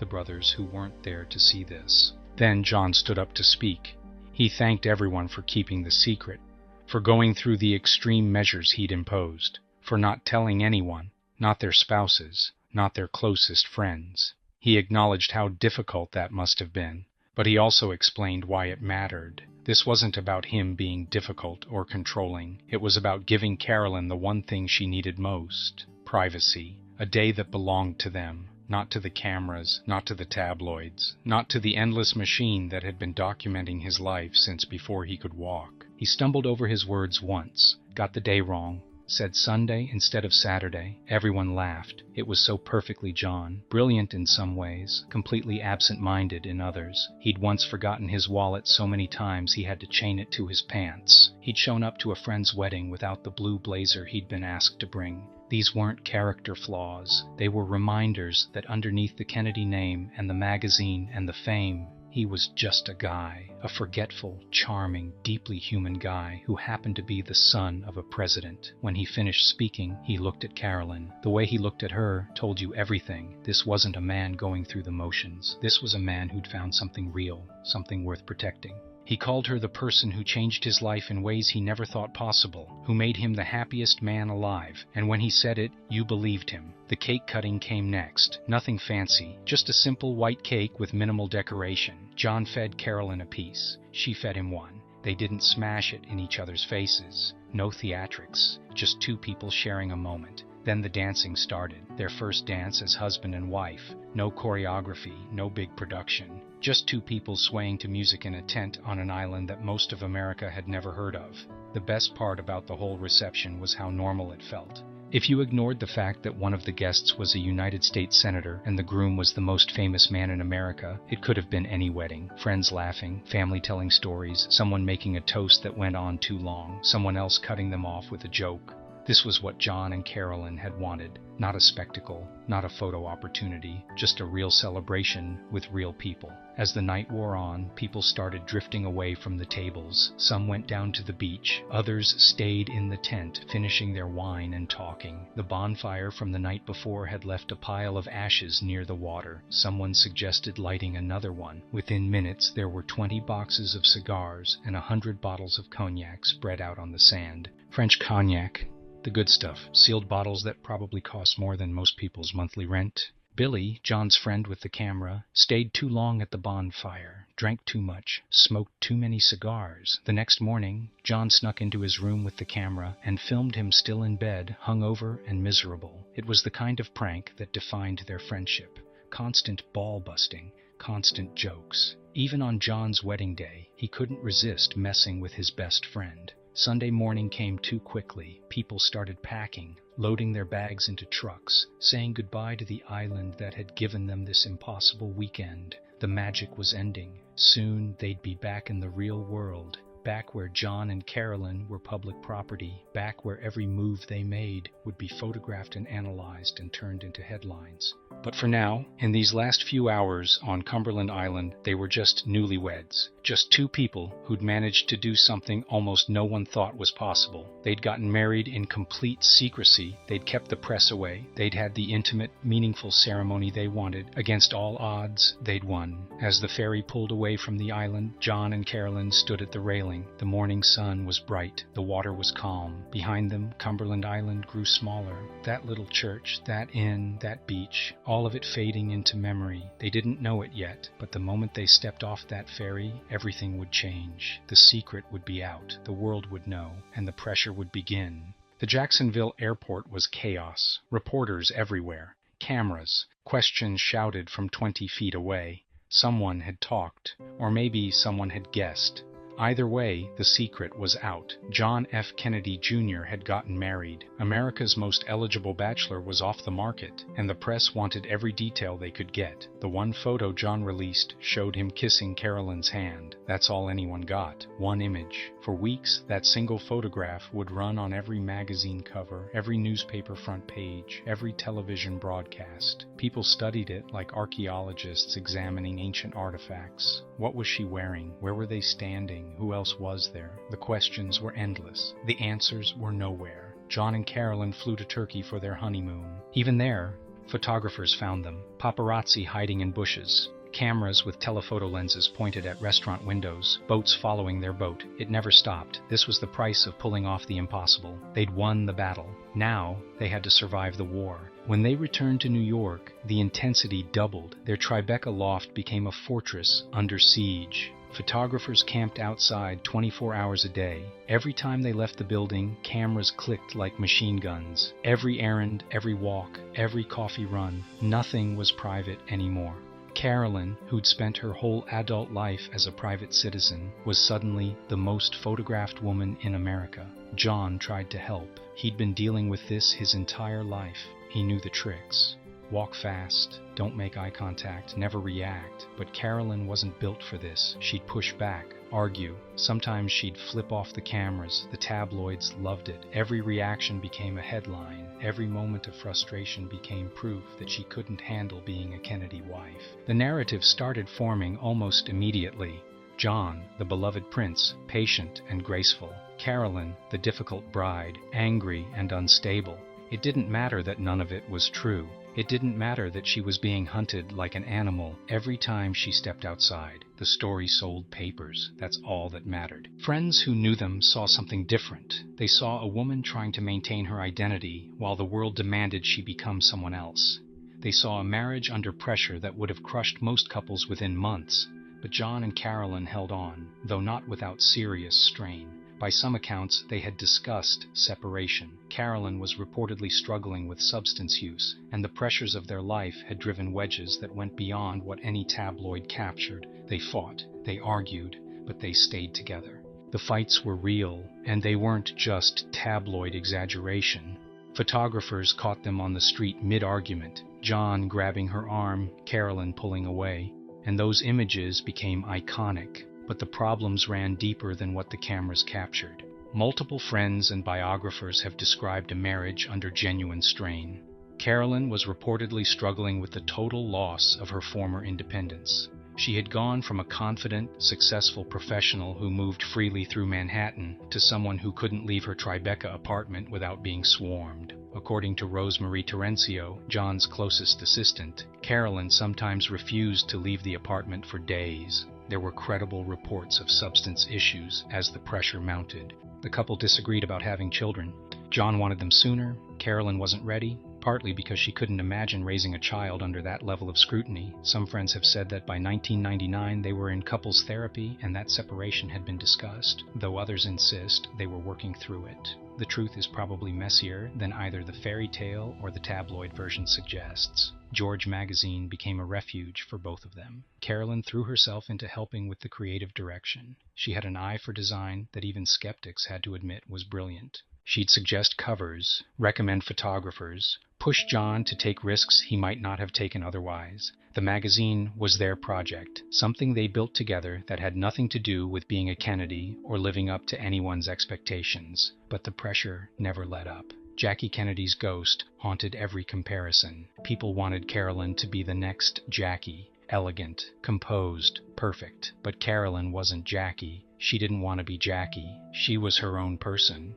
the brothers who weren't there to see this. Then John stood up to speak. He thanked everyone for keeping the secret, for going through the extreme measures he'd imposed, for not telling anyone, not their spouses, not their closest friends. He acknowledged how difficult that must have been, but he also explained why it mattered. This wasn't about him being difficult or controlling. It was about giving Carolyn the one thing she needed most: privacy, a day that belonged to them. Not to the cameras, not to the tabloids, not to the endless machine that had been documenting his life since before he could walk. He stumbled over his words once, got the day wrong, said Sunday instead of Saturday. Everyone laughed. It was so perfectly John, brilliant in some ways, completely absent-minded in others. He'd once forgotten his wallet so many times he had to chain it to his pants. He'd shown up to a friend's wedding without the blue blazer he'd been asked to bring. These weren't character flaws. They were reminders that underneath the Kennedy name and the magazine and the fame, he was just a guy, a forgetful, charming, deeply human guy who happened to be the son of a president. When he finished speaking, he looked at Carolyn. The way he looked at her told you everything. This wasn't a man going through the motions. This was a man who'd found something real, something worth protecting. He called her the person who changed his life in ways he never thought possible, who made him the happiest man alive, and when he said it, you believed him. The cake cutting came next. Nothing fancy, just a simple white cake with minimal decoration. John fed Carolyn a piece. She fed him one. They didn't smash it in each other's faces. No theatrics, just two people sharing a moment. Then the dancing started, their first dance as husband and wife. No choreography, no big production. Just two people swaying to music in a tent on an island that most of America had never heard of. The best part about the whole reception was how normal it felt. If you ignored the fact that one of the guests was a United States senator and the groom was the most famous man in America, it could have been any wedding. Friends laughing, family telling stories, someone making a toast that went on too long, someone else cutting them off with a joke. This was what John and Carolyn had wanted. Not a spectacle, not a photo opportunity, just a real celebration with real people. As the night wore on, people started drifting away from the tables. Some went down to the beach, others stayed in the tent, finishing their wine and talking. The bonfire from the night before had left a pile of ashes near the water. Someone suggested lighting another one. Within minutes, there were 20 boxes of cigars and 100 bottles of cognac spread out on the sand. French cognac. The good stuff, sealed bottles that probably cost more than most people's monthly rent. Billy, John's friend with the camera, stayed too long at the bonfire, drank too much, smoked too many cigars. The next morning, John snuck into his room with the camera and filmed him still in bed, hungover and miserable. It was the kind of prank that defined their friendship. Constant ball-busting, constant jokes. Even on John's wedding day, he couldn't resist messing with his best friend. Sunday morning came too quickly. People started packing, loading their bags into trucks, saying goodbye to the island that had given them this impossible weekend. The magic was ending. Soon they'd be back in the real world, back where John and Carolyn were public property, back where every move they made would be photographed and analyzed and turned into headlines. But for now, in these last few hours on Cumberland Island, they were just newlyweds. Just two people who'd managed to do something almost no one thought was possible. They'd gotten married in complete secrecy. They'd kept the press away. They'd had the intimate, meaningful ceremony they wanted. Against all odds, they'd won. As the ferry pulled away from the island, John and Carolyn stood at the railing. The morning sun was bright. The water was calm. Behind them, Cumberland Island grew smaller. That little church, that inn, that beach, all of it fading into memory. They didn't know it yet, but the moment they stepped off that ferry, everything would change. The secret would be out, the world would know, and the pressure would begin. The Jacksonville airport was chaos. Reporters everywhere. Cameras. Questions shouted from 20 feet away. Someone had talked, or maybe someone had guessed. Either way, the secret was out. John F. Kennedy Jr. had gotten married. America's most eligible bachelor was off the market, and the press wanted every detail they could get. The one photo John released showed him kissing Carolyn's hand. That's all anyone got. One image. For weeks, that single photograph would run on every magazine cover, every newspaper front page, every television broadcast. People studied it like archaeologists examining ancient artifacts. What was she wearing? Where were they standing? Who else was there? The questions were endless. The answers were nowhere. John and Carolyn flew to Turkey for their honeymoon. Even there, photographers found them. Paparazzi hiding in bushes. Cameras with telephoto lenses pointed at restaurant windows. Boats following their boat. It never stopped. This was the price of pulling off the impossible. They'd won the battle. Now, they had to survive the war. When they returned to New York, the intensity doubled. Their Tribeca loft became a fortress under siege. Photographers camped outside 24 hours a day. Every time they left the building, cameras clicked like machine guns. Every errand, every walk, every coffee run, nothing was private anymore. Carolyn, who'd spent her whole adult life as a private citizen, was suddenly the most photographed woman in America. John tried to help. He'd been dealing with this his entire life. He knew the tricks. Walk fast, don't make eye contact, never react. But Carolyn wasn't built for this. She'd push back, argue. Sometimes she'd flip off the cameras. The tabloids loved it. Every reaction became a headline. Every moment of frustration became proof that she couldn't handle being a Kennedy wife. The narrative started forming almost immediately. John, the beloved prince, patient and graceful. Carolyn, the difficult bride, angry and unstable. It didn't matter that none of it was true. It didn't matter that she was being hunted like an animal every time she stepped outside. The story sold papers. That's all that mattered. Friends who knew them saw something different. They saw a woman trying to maintain her identity while the world demanded she become someone else. They saw a marriage under pressure that would have crushed most couples within months. But John and Carolyn held on, though not without serious strain. By some accounts, they had discussed separation. Carolyn was reportedly struggling with substance use, and the pressures of their life had driven wedges that went beyond what any tabloid captured. They fought, they argued, but they stayed together. The fights were real, and they weren't just tabloid exaggeration. Photographers caught them on the street mid-argument, John grabbing her arm, Carolyn pulling away, and those images became iconic. But the problems ran deeper than what the cameras captured. Multiple friends and biographers have described a marriage under genuine strain. Carolyn was reportedly struggling with the total loss of her former independence. She had gone from a confident, successful professional who moved freely through Manhattan to someone who couldn't leave her Tribeca apartment without being swarmed. According to Rosemarie Terencio, John's closest assistant, Carolyn sometimes refused to leave the apartment for days. There were credible reports of substance issues as the pressure mounted. The couple disagreed about having children. John wanted them sooner, Carolyn wasn't ready, partly because she couldn't imagine raising a child under that level of scrutiny. Some friends have said that by 1999 they were in couples therapy and that separation had been discussed, though others insist they were working through it. The truth is probably messier than either the fairy tale or the tabloid version suggests. George magazine became a refuge for both of them. Carolyn threw herself into helping with the creative direction. She had an eye for design that even skeptics had to admit was brilliant. She'd suggest covers, recommend photographers, push John to take risks he might not have taken otherwise. The magazine was their project, something they built together that had nothing to do with being a Kennedy or living up to anyone's expectations. But the pressure never let up. Jackie Kennedy's ghost haunted every comparison. People wanted Carolyn to be the next Jackie, elegant, composed, perfect. But Carolyn wasn't Jackie. She didn't want to be Jackie. She was her own person.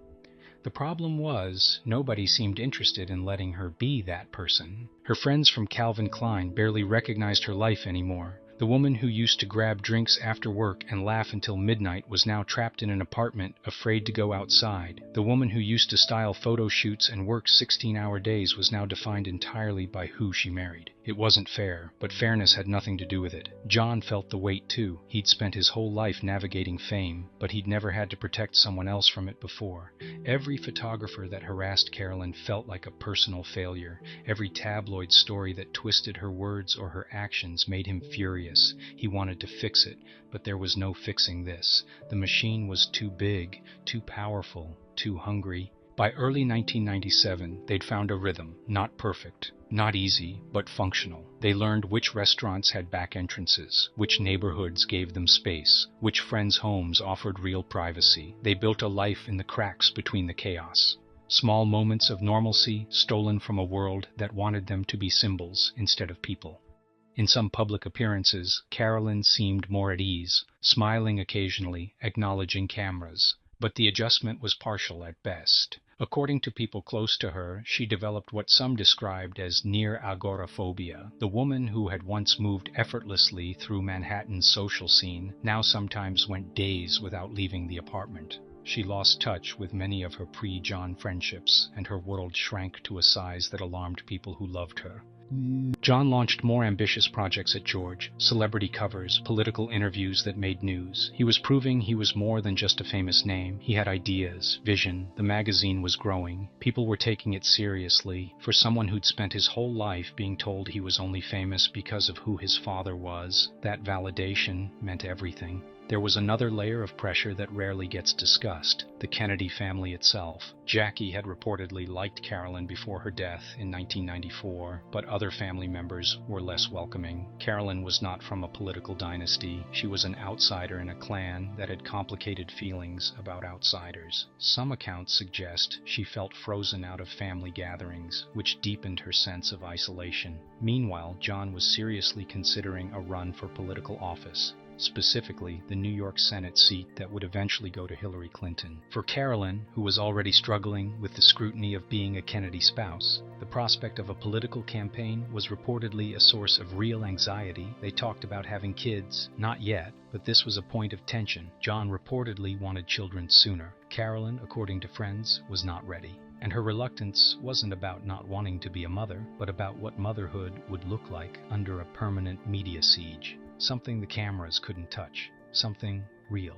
The problem was, nobody seemed interested in letting her be that person. Her friends from Calvin Klein barely recognized her life anymore. The woman who used to grab drinks after work and laugh until midnight was now trapped in an apartment, afraid to go outside. The woman who used to style photo shoots and work 16-hour days was now defined entirely by who she married. It wasn't fair, but fairness had nothing to do with it. John felt the weight too. He'd spent his whole life navigating fame, but he'd never had to protect someone else from it before. Every photographer that harassed Carolyn felt like a personal failure. Every tabloid story that twisted her words or her actions made him furious. He wanted to fix it, but there was no fixing this. The machine was too big, too powerful, too hungry. By early 1997, they'd found a rhythm, not perfect, not easy, but functional. They learned which restaurants had back entrances, which neighborhoods gave them space, which friends' homes offered real privacy. They built a life in the cracks between the chaos. Small moments of normalcy stolen from a world that wanted them to be symbols instead of people. In some public appearances, Carolyn seemed more at ease, smiling occasionally, acknowledging cameras. But the adjustment was partial at best. According to people close to her, she developed what some described as near agoraphobia. The woman who had once moved effortlessly through Manhattan's social scene now sometimes went days without leaving the apartment. She lost touch with many of her pre-John friendships, and her world shrank to a size that alarmed people who loved her. John launched more ambitious projects at George, celebrity covers, political interviews that made news. He was proving he was more than just a famous name. He had ideas, vision. The magazine was growing. People were taking it seriously. For someone who'd spent his whole life being told he was only famous because of who his father was, that validation meant everything. There was another layer of pressure that rarely gets discussed, the Kennedy family itself. Jackie had reportedly liked Carolyn before her death in 1994, but other family members were less welcoming. Carolyn was not from a political dynasty. She was an outsider in a clan that had complicated feelings about outsiders. Some accounts suggest she felt frozen out of family gatherings, which deepened her sense of isolation. Meanwhile, John was seriously considering a run for political office. Specifically the New York Senate seat that would eventually go to Hillary Clinton. For Carolyn, who was already struggling with the scrutiny of being a Kennedy spouse, the prospect of a political campaign was reportedly a source of real anxiety. They talked about having kids, not yet, but this was a point of tension. John reportedly wanted children sooner. Carolyn, according to friends, was not ready. And her reluctance wasn't about not wanting to be a mother, but about what motherhood would look like under a permanent media siege. Something the cameras couldn't touch, something real.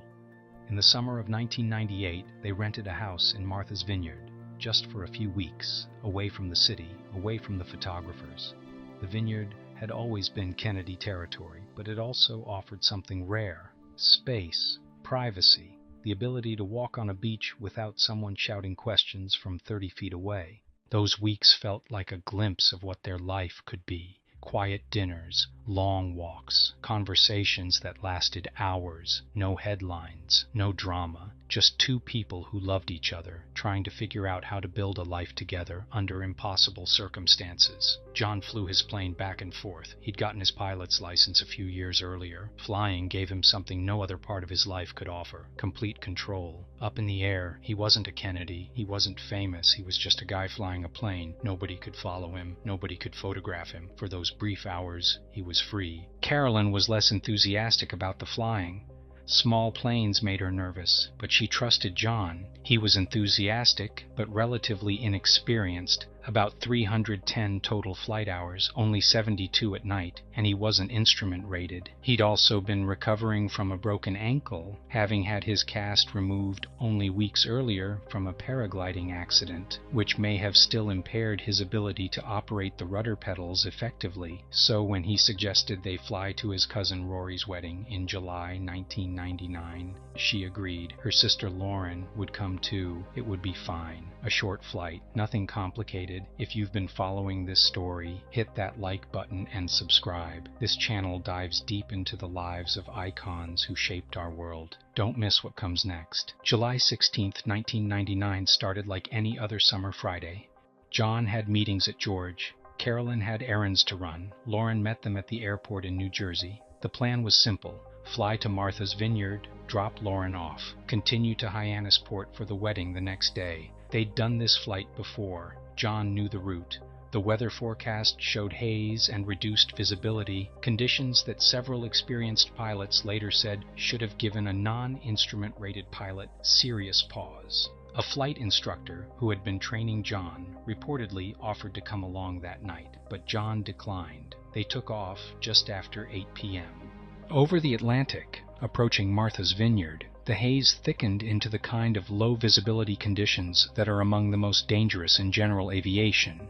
In the summer of 1998, they rented a house in Martha's Vineyard, just for a few weeks, away from the city, away from the photographers. The Vineyard had always been Kennedy territory, but it also offered something rare: space, privacy, the ability to walk on a beach without someone shouting questions from 30 feet away. Those weeks felt like a glimpse of what their life could be. Quiet dinners, long walks, conversations that lasted hours, no headlines, no drama, just two people who loved each other, trying to figure out how to build a life together under impossible circumstances. John flew his plane back and forth. He'd gotten his pilot's license a few years earlier. Flying gave him something no other part of his life could offer: complete control. Up in the air, he wasn't a Kennedy, he wasn't famous, he was just a guy flying a plane. Nobody could follow him, nobody could photograph him. For those brief hours, he was free. Carolyn was less enthusiastic about the flying. Small planes made her nervous, but she trusted John. He was enthusiastic, but relatively inexperienced. About 310 total flight hours, only 72 at night, and he wasn't instrument rated. He'd also been recovering from a broken ankle, having had his cast removed only weeks earlier from a paragliding accident, which may have still impaired his ability to operate the rudder pedals effectively. So when he suggested they fly to his cousin Rory's wedding in July 1999, she agreed. Her sister Lauren would come too. It would be fine. A short flight, nothing complicated. If you've been following this story, hit that like button and subscribe. This channel dives deep into the lives of icons who shaped our world. Don't miss what comes next. July 16th, 1999 started like any other summer Friday. John had meetings at George. Carolyn had errands to run. Lauren met them at the airport in New Jersey. The plan was simple: fly to Martha's Vineyard, drop Lauren off, continue to Hyannisport for the wedding the next day. They'd done this flight before. John knew the route. The weather forecast showed haze and reduced visibility, conditions that several experienced pilots later said should have given a non-instrument rated pilot serious pause. A flight instructor who had been training John reportedly offered to come along that night, but John declined. They took off just after 8 p.m. Over the Atlantic, approaching Martha's Vineyard, the haze thickened into the kind of low-visibility conditions that are among the most dangerous in general aviation.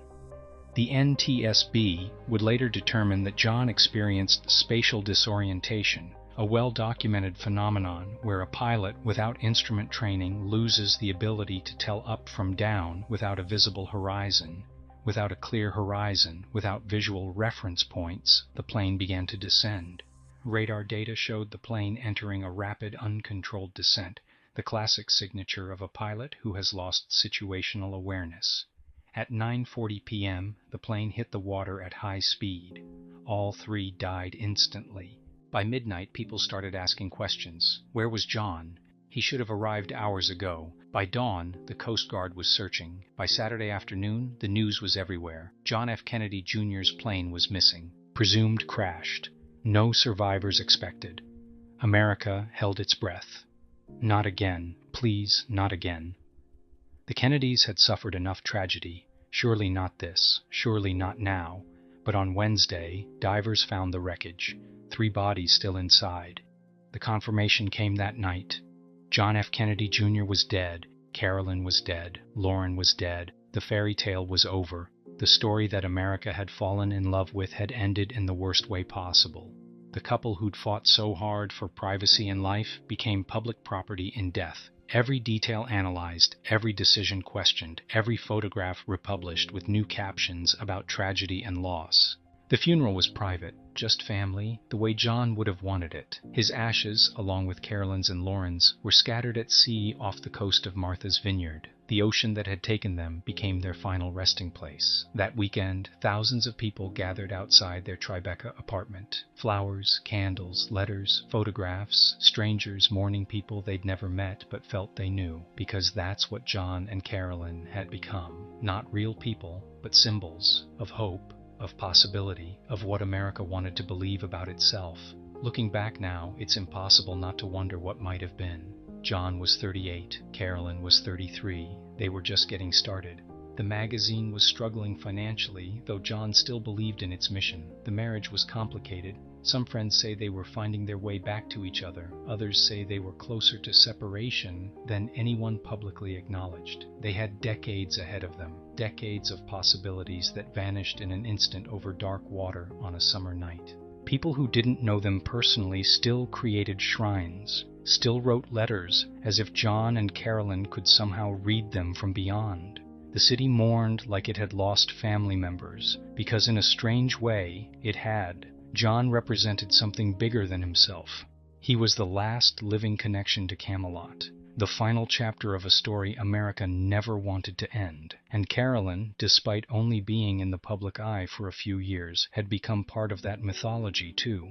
The NTSB would later determine that John experienced spatial disorientation, a well-documented phenomenon where a pilot without instrument training loses the ability to tell up from down without a visible horizon. Without a clear horizon, without visual reference points, the plane began to descend. Radar data showed the plane entering a rapid, uncontrolled descent, the classic signature of a pilot who has lost situational awareness. At 9:40 p.m., the plane hit the water at high speed. All three died instantly. By midnight, people started asking questions. Where was John? He should have arrived hours ago. By dawn, the Coast Guard was searching. By Saturday afternoon, the news was everywhere. John F. Kennedy Jr.'s plane was missing, presumed crashed. No survivors expected. America held its breath. Not again, please, not again. The Kennedys had suffered enough tragedy. Surely not this, surely not now. But on Wednesday, divers found the wreckage, 3 bodies still inside. The confirmation came that night. John F. Kennedy Jr. was dead. Carolyn was dead. Lauren was dead. The fairy tale was over. The story that America had fallen in love with had ended in the worst way possible. The couple who'd fought so hard for privacy in life became public property in death. Every detail analyzed, every decision questioned, every photograph republished with new captions about tragedy and loss. The funeral was private, just family, the way John would have wanted it. His ashes, along with Carolyn's and Lauren's, were scattered at sea off the coast of Martha's Vineyard. The ocean that had taken them became their final resting place. That weekend, thousands of people gathered outside their Tribeca apartment. Flowers, candles, letters, photographs, strangers mourning people they'd never met but felt they knew, because that's what John and Carolyn had become. Not real people, but symbols of hope, of possibility, of what America wanted to believe about itself. Looking back now, it's impossible not to wonder what might have been. John was 38, Carolyn was 33. They were just getting started. The magazine was struggling financially, though John still believed in its mission. The marriage was complicated. Some friends say they were finding their way back to each other. Others say they were closer to separation than anyone publicly acknowledged. They had decades ahead of them, decades of possibilities that vanished in an instant over dark water on a summer night. People who didn't know them personally still created shrines, still wrote letters as if John and Carolyn could somehow read them from beyond. The city mourned like it had lost family members, because in a strange way, it had. John represented something bigger than himself. He was the last living connection to Camelot, the final chapter of a story America never wanted to end. And Carolyn, despite only being in the public eye for a few years, had become part of that mythology too.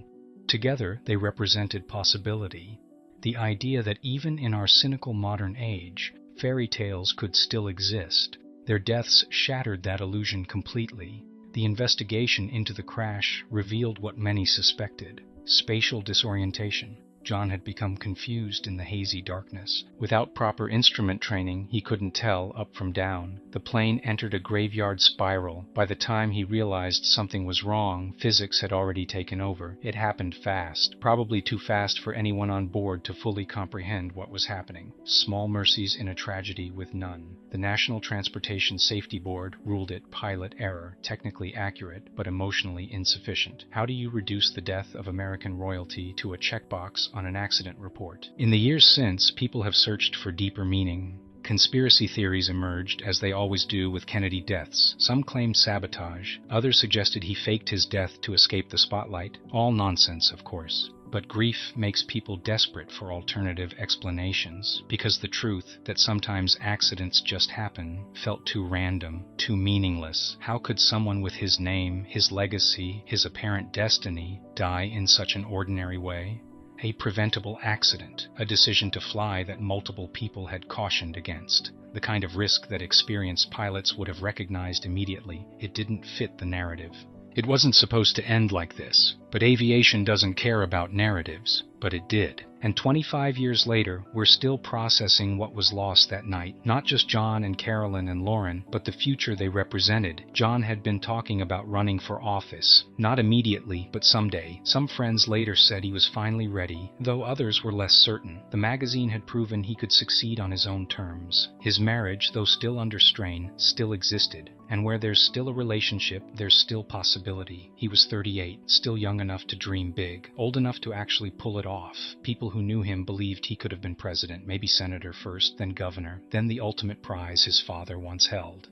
Together, they represented possibility. The idea that even in our cynical modern age, fairy tales could still exist. Their deaths shattered that illusion completely. The investigation into the crash revealed what many suspected: spatial disorientation. John had become confused in the hazy darkness. Without proper instrument training, he couldn't tell up from down. The plane entered a graveyard spiral. By the time he realized something was wrong, physics had already taken over. It happened fast, probably too fast for anyone on board to fully comprehend what was happening. Small mercies in a tragedy with none. The National Transportation Safety Board ruled it pilot error, technically accurate, but emotionally insufficient. How do you reduce the death of American royalty to a checkbox on an accident report? In the years since, people have searched for deeper meaning. Conspiracy theories emerged, as they always do with Kennedy deaths. Some claimed sabotage. Others suggested he faked his death to escape the spotlight. All nonsense, of course. But grief makes people desperate for alternative explanations, because the truth that sometimes accidents just happen felt too random, too meaningless. How could someone with his name, his legacy, his apparent destiny die in such an ordinary way? A preventable accident, a decision to fly that multiple people had cautioned against. The kind of risk that experienced pilots would have recognized immediately. It didn't fit the narrative. It wasn't supposed to end like this, but aviation doesn't care about narratives. But it did. And 25 years later, we're still processing what was lost that night. Not just John and Carolyn and Lauren, but the future they represented. John had been talking about running for office. Not immediately, but someday. Some friends later said he was finally ready, though others were less certain. The magazine had proven he could succeed on his own terms. His marriage, though still under strain, still existed. And where there's still a relationship, there's still possibility. He was 38, still young enough to dream big, old enough to actually pull it off. People who knew him believed he could have been president, maybe senator first, then governor, then the ultimate prize his father once held.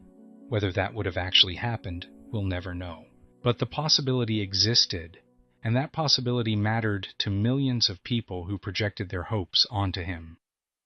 Whether that would have actually happened, we'll never know. But the possibility existed, and that possibility mattered to millions of people who projected their hopes onto him.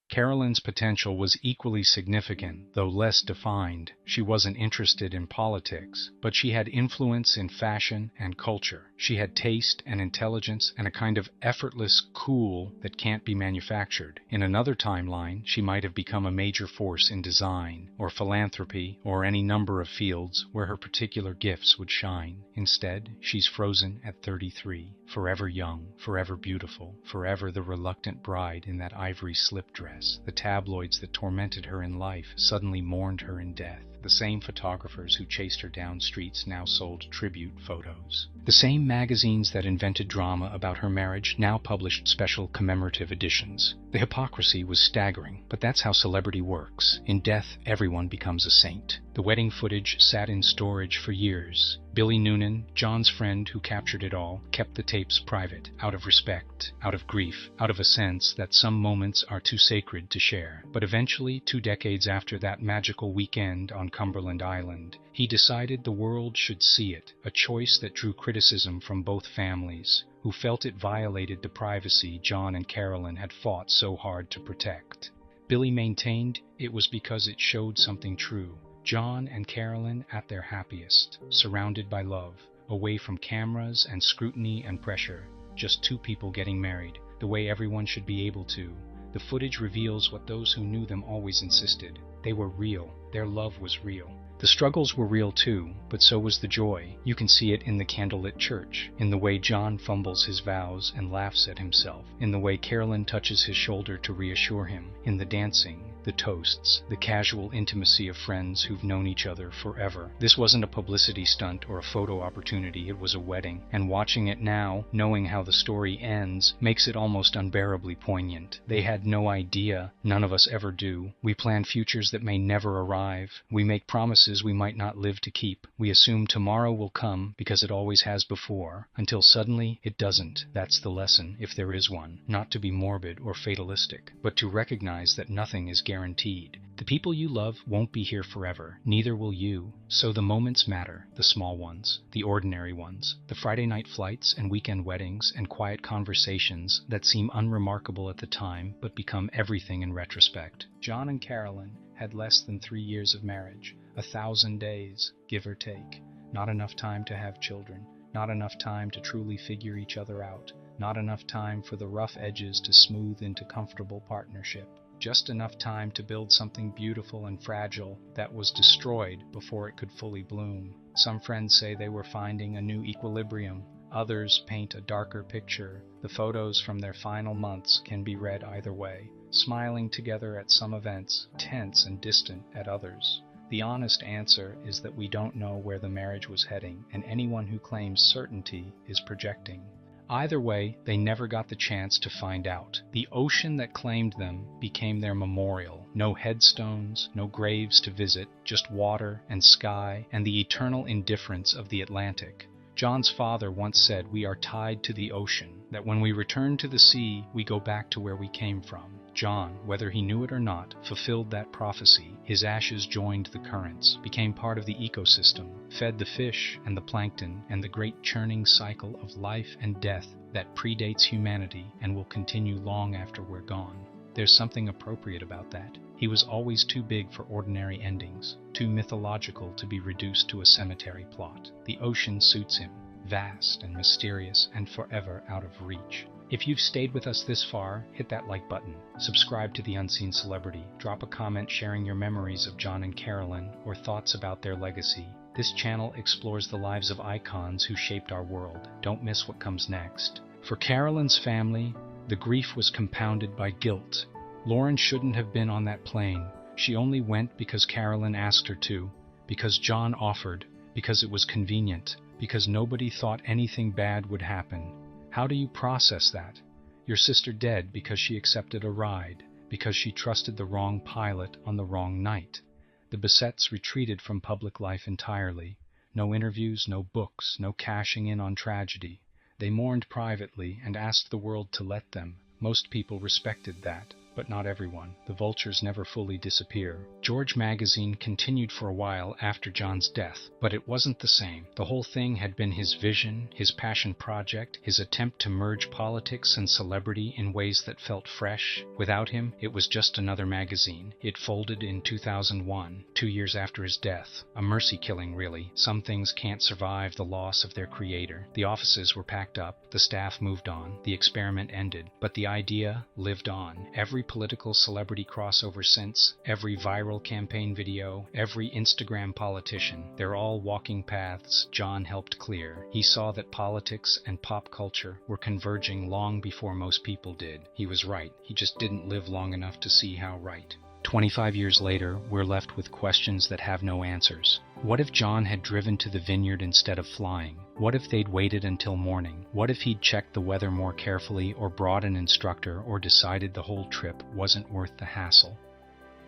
Carolyn's potential was equally significant, though less defined. She wasn't interested in politics, but she had influence in fashion and culture. She had taste and intelligence and a kind of effortless cool that can't be manufactured. In another timeline, she might have become a major force in design, or philanthropy, or any number of fields where her particular gifts would shine. Instead, she's frozen at 33, forever young, forever beautiful, forever the reluctant bride in that ivory slip dress. The tabloids that tormented her in life suddenly mourned her in death. The same photographers who chased her down streets now sold tribute photos. The same magazines that invented drama about her marriage now published special commemorative editions. The hypocrisy was staggering, but that's how celebrity works. In death, everyone becomes a saint. The wedding footage sat in storage for years. Billy Noonan, John's friend who captured it all, kept the tapes private, out of respect, out of grief, out of a sense that some moments are too sacred to share. But eventually, 2 decades after that magical weekend on Cumberland Island, he decided the world should see it, a choice that drew criticism from both families, who felt it violated the privacy John and Carolyn had fought so hard to protect. Billy maintained it was because it showed something true. John and Carolyn at their happiest, surrounded by love, away from cameras and scrutiny and pressure, just 2 people getting married, the way everyone should be able to. The footage reveals what those who knew them always insisted. They were real. Their love was real. The struggles were real too, but so was the joy. You can see it in the candlelit church, in the way John fumbles his vows and laughs at himself, in the way Carolyn touches his shoulder to reassure him, in the dancing, the toasts, the casual intimacy of friends who've known each other forever. This wasn't a publicity stunt or a photo opportunity, it was a wedding. And watching it now, knowing how the story ends, makes it almost unbearably poignant. They had no idea, none of us ever do. We plan futures that may never arrive. We make promises we might not live to keep. We assume tomorrow will come because it always has before, until suddenly it doesn't. That's the lesson, if there is one. Not to be morbid or fatalistic, but to recognize that nothing is guaranteed. guaranteed. The people you love won't be here forever, neither will you. So the moments matter, the small ones, the ordinary ones, the Friday night flights and weekend weddings and quiet conversations that seem unremarkable at the time but become everything in retrospect. John and Carolyn had less than 3 years of marriage, 1,000 days, give or take. Not enough time to have children, not enough time to truly figure each other out, not enough time for the rough edges to smooth into comfortable partnership. Just enough time to build something beautiful and fragile that was destroyed before it could fully bloom. Some friends say they were finding a new equilibrium. Others paint a darker picture. The photos from their final months can be read either way. Smiling together at some events, tense and distant at others. The honest answer is that we don't know where the marriage was heading, and anyone who claims certainty is projecting. Either way, they never got the chance to find out. The ocean that claimed them became their memorial. No headstones, no graves to visit, just water and sky and the eternal indifference of the Atlantic. John's father once said, "We are tied to the ocean, that when we return to the sea, we go back to where we came from." John, whether he knew it or not, fulfilled that prophecy. His ashes joined the currents, became part of the ecosystem, fed the fish and the plankton and the great churning cycle of life and death that predates humanity and will continue long after we're gone. There's something appropriate about that. He was always too big for ordinary endings, too mythological to be reduced to a cemetery plot. The ocean suits him, vast and mysterious and forever out of reach. If you've stayed with us this far, hit that like button, subscribe to The Unseen Celebrity, drop a comment sharing your memories of John and Carolyn or thoughts about their legacy. This channel explores the lives of icons who shaped our world. Don't miss what comes next. For Carolyn's family, the grief was compounded by guilt. Lauren shouldn't have been on that plane. She only went because Carolyn asked her to, because John offered, because it was convenient, because nobody thought anything bad would happen. How do you process that? Your sister dead because she accepted a ride, because she trusted the wrong pilot on the wrong night. The Bessettes retreated from public life entirely. No interviews, no books, no cashing in on tragedy. They mourned privately and asked the world to let them. Most people respected that, but not everyone. The vultures never fully disappear. George magazine continued for a while after John's death, but it wasn't the same. The whole thing had been his vision, his passion project, his attempt to merge politics and celebrity in ways that felt fresh. Without him, it was just another magazine. It folded in 2001, 2 years after his death. A mercy killing, really. Some things can't survive the loss of their creator. The offices were packed up, the staff moved on, the experiment ended, but the idea lived on. Every political celebrity crossover since, every viral campaign video, every Instagram politician, they're all walking paths John helped clear. He saw that politics and pop culture were converging long before most people did. He was right. He just didn't live long enough to see how right. 25 years later, we're left with questions that have no answers. What if John had driven to the Vineyard instead of flying? What if they'd waited until morning? What if he'd checked the weather more carefully or brought an instructor or decided the whole trip wasn't worth the hassle?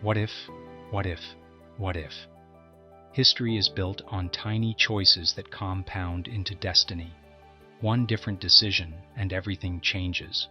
What if? What if? What if? History is built on tiny choices that compound into destiny. One different decision and everything changes.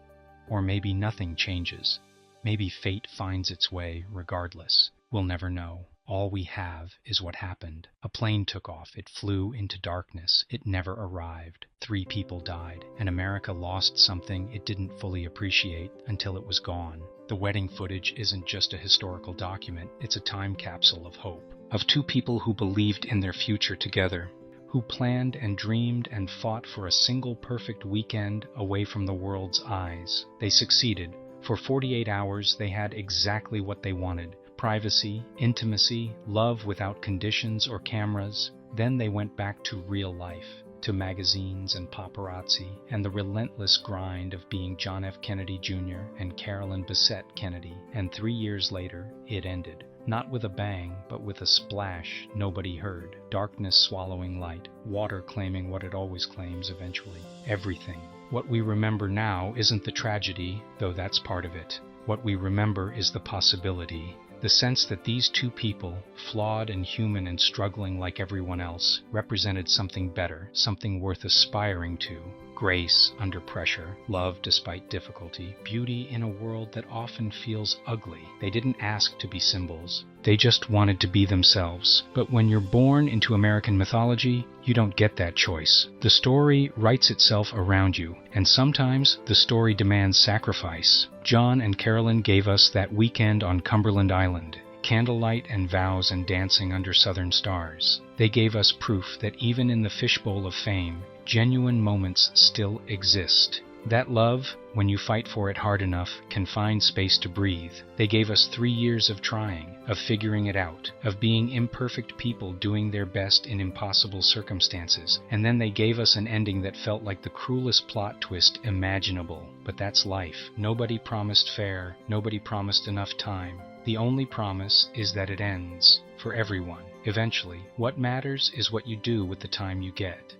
Or maybe nothing changes. Maybe fate finds its way regardless. We'll never know. All we have is what happened. A plane took off. It flew into darkness. It never arrived. 3 people died, and America lost something it didn't fully appreciate until it was gone. The wedding footage isn't just a historical document. It's a time capsule of hope. Of 2 people who believed in their future together, who planned and dreamed and fought for a single perfect weekend away from the world's eyes. They succeeded. For 48 hours, they had exactly what they wanted. Privacy, intimacy, love without conditions or cameras. Then they went back to real life, to magazines and paparazzi, and the relentless grind of being John F. Kennedy Jr. and Carolyn Bessette Kennedy. And 3 years later, it ended. Not with a bang, but with a splash nobody heard. Darkness swallowing light, water claiming what it always claims eventually. Everything. What we remember now isn't the tragedy, though that's part of it. What we remember is the possibility, The sense that these two people, flawed and human and struggling like everyone else, represented something better, something worth aspiring to. Grace under pressure, love despite difficulty, beauty in a world that often feels ugly. They didn't ask to be symbols. They just wanted to be themselves. But when you're born into American mythology, you don't get that choice. The story writes itself around you, and sometimes the story demands sacrifice. John and Carolyn gave us that weekend on Cumberland Island. Candlelight and vows and dancing under southern stars. They gave us proof that even in the fishbowl of fame, genuine moments still exist. That love, when you fight for it hard enough, can find space to breathe. They gave us 3 years of trying, of figuring it out, of being imperfect people doing their best in impossible circumstances. And then they gave us an ending that felt like the cruelest plot twist imaginable. But that's life. Nobody promised fair. Nobody promised enough time. The only promise is that it ends. For everyone. Eventually. What matters is what you do with the time you get.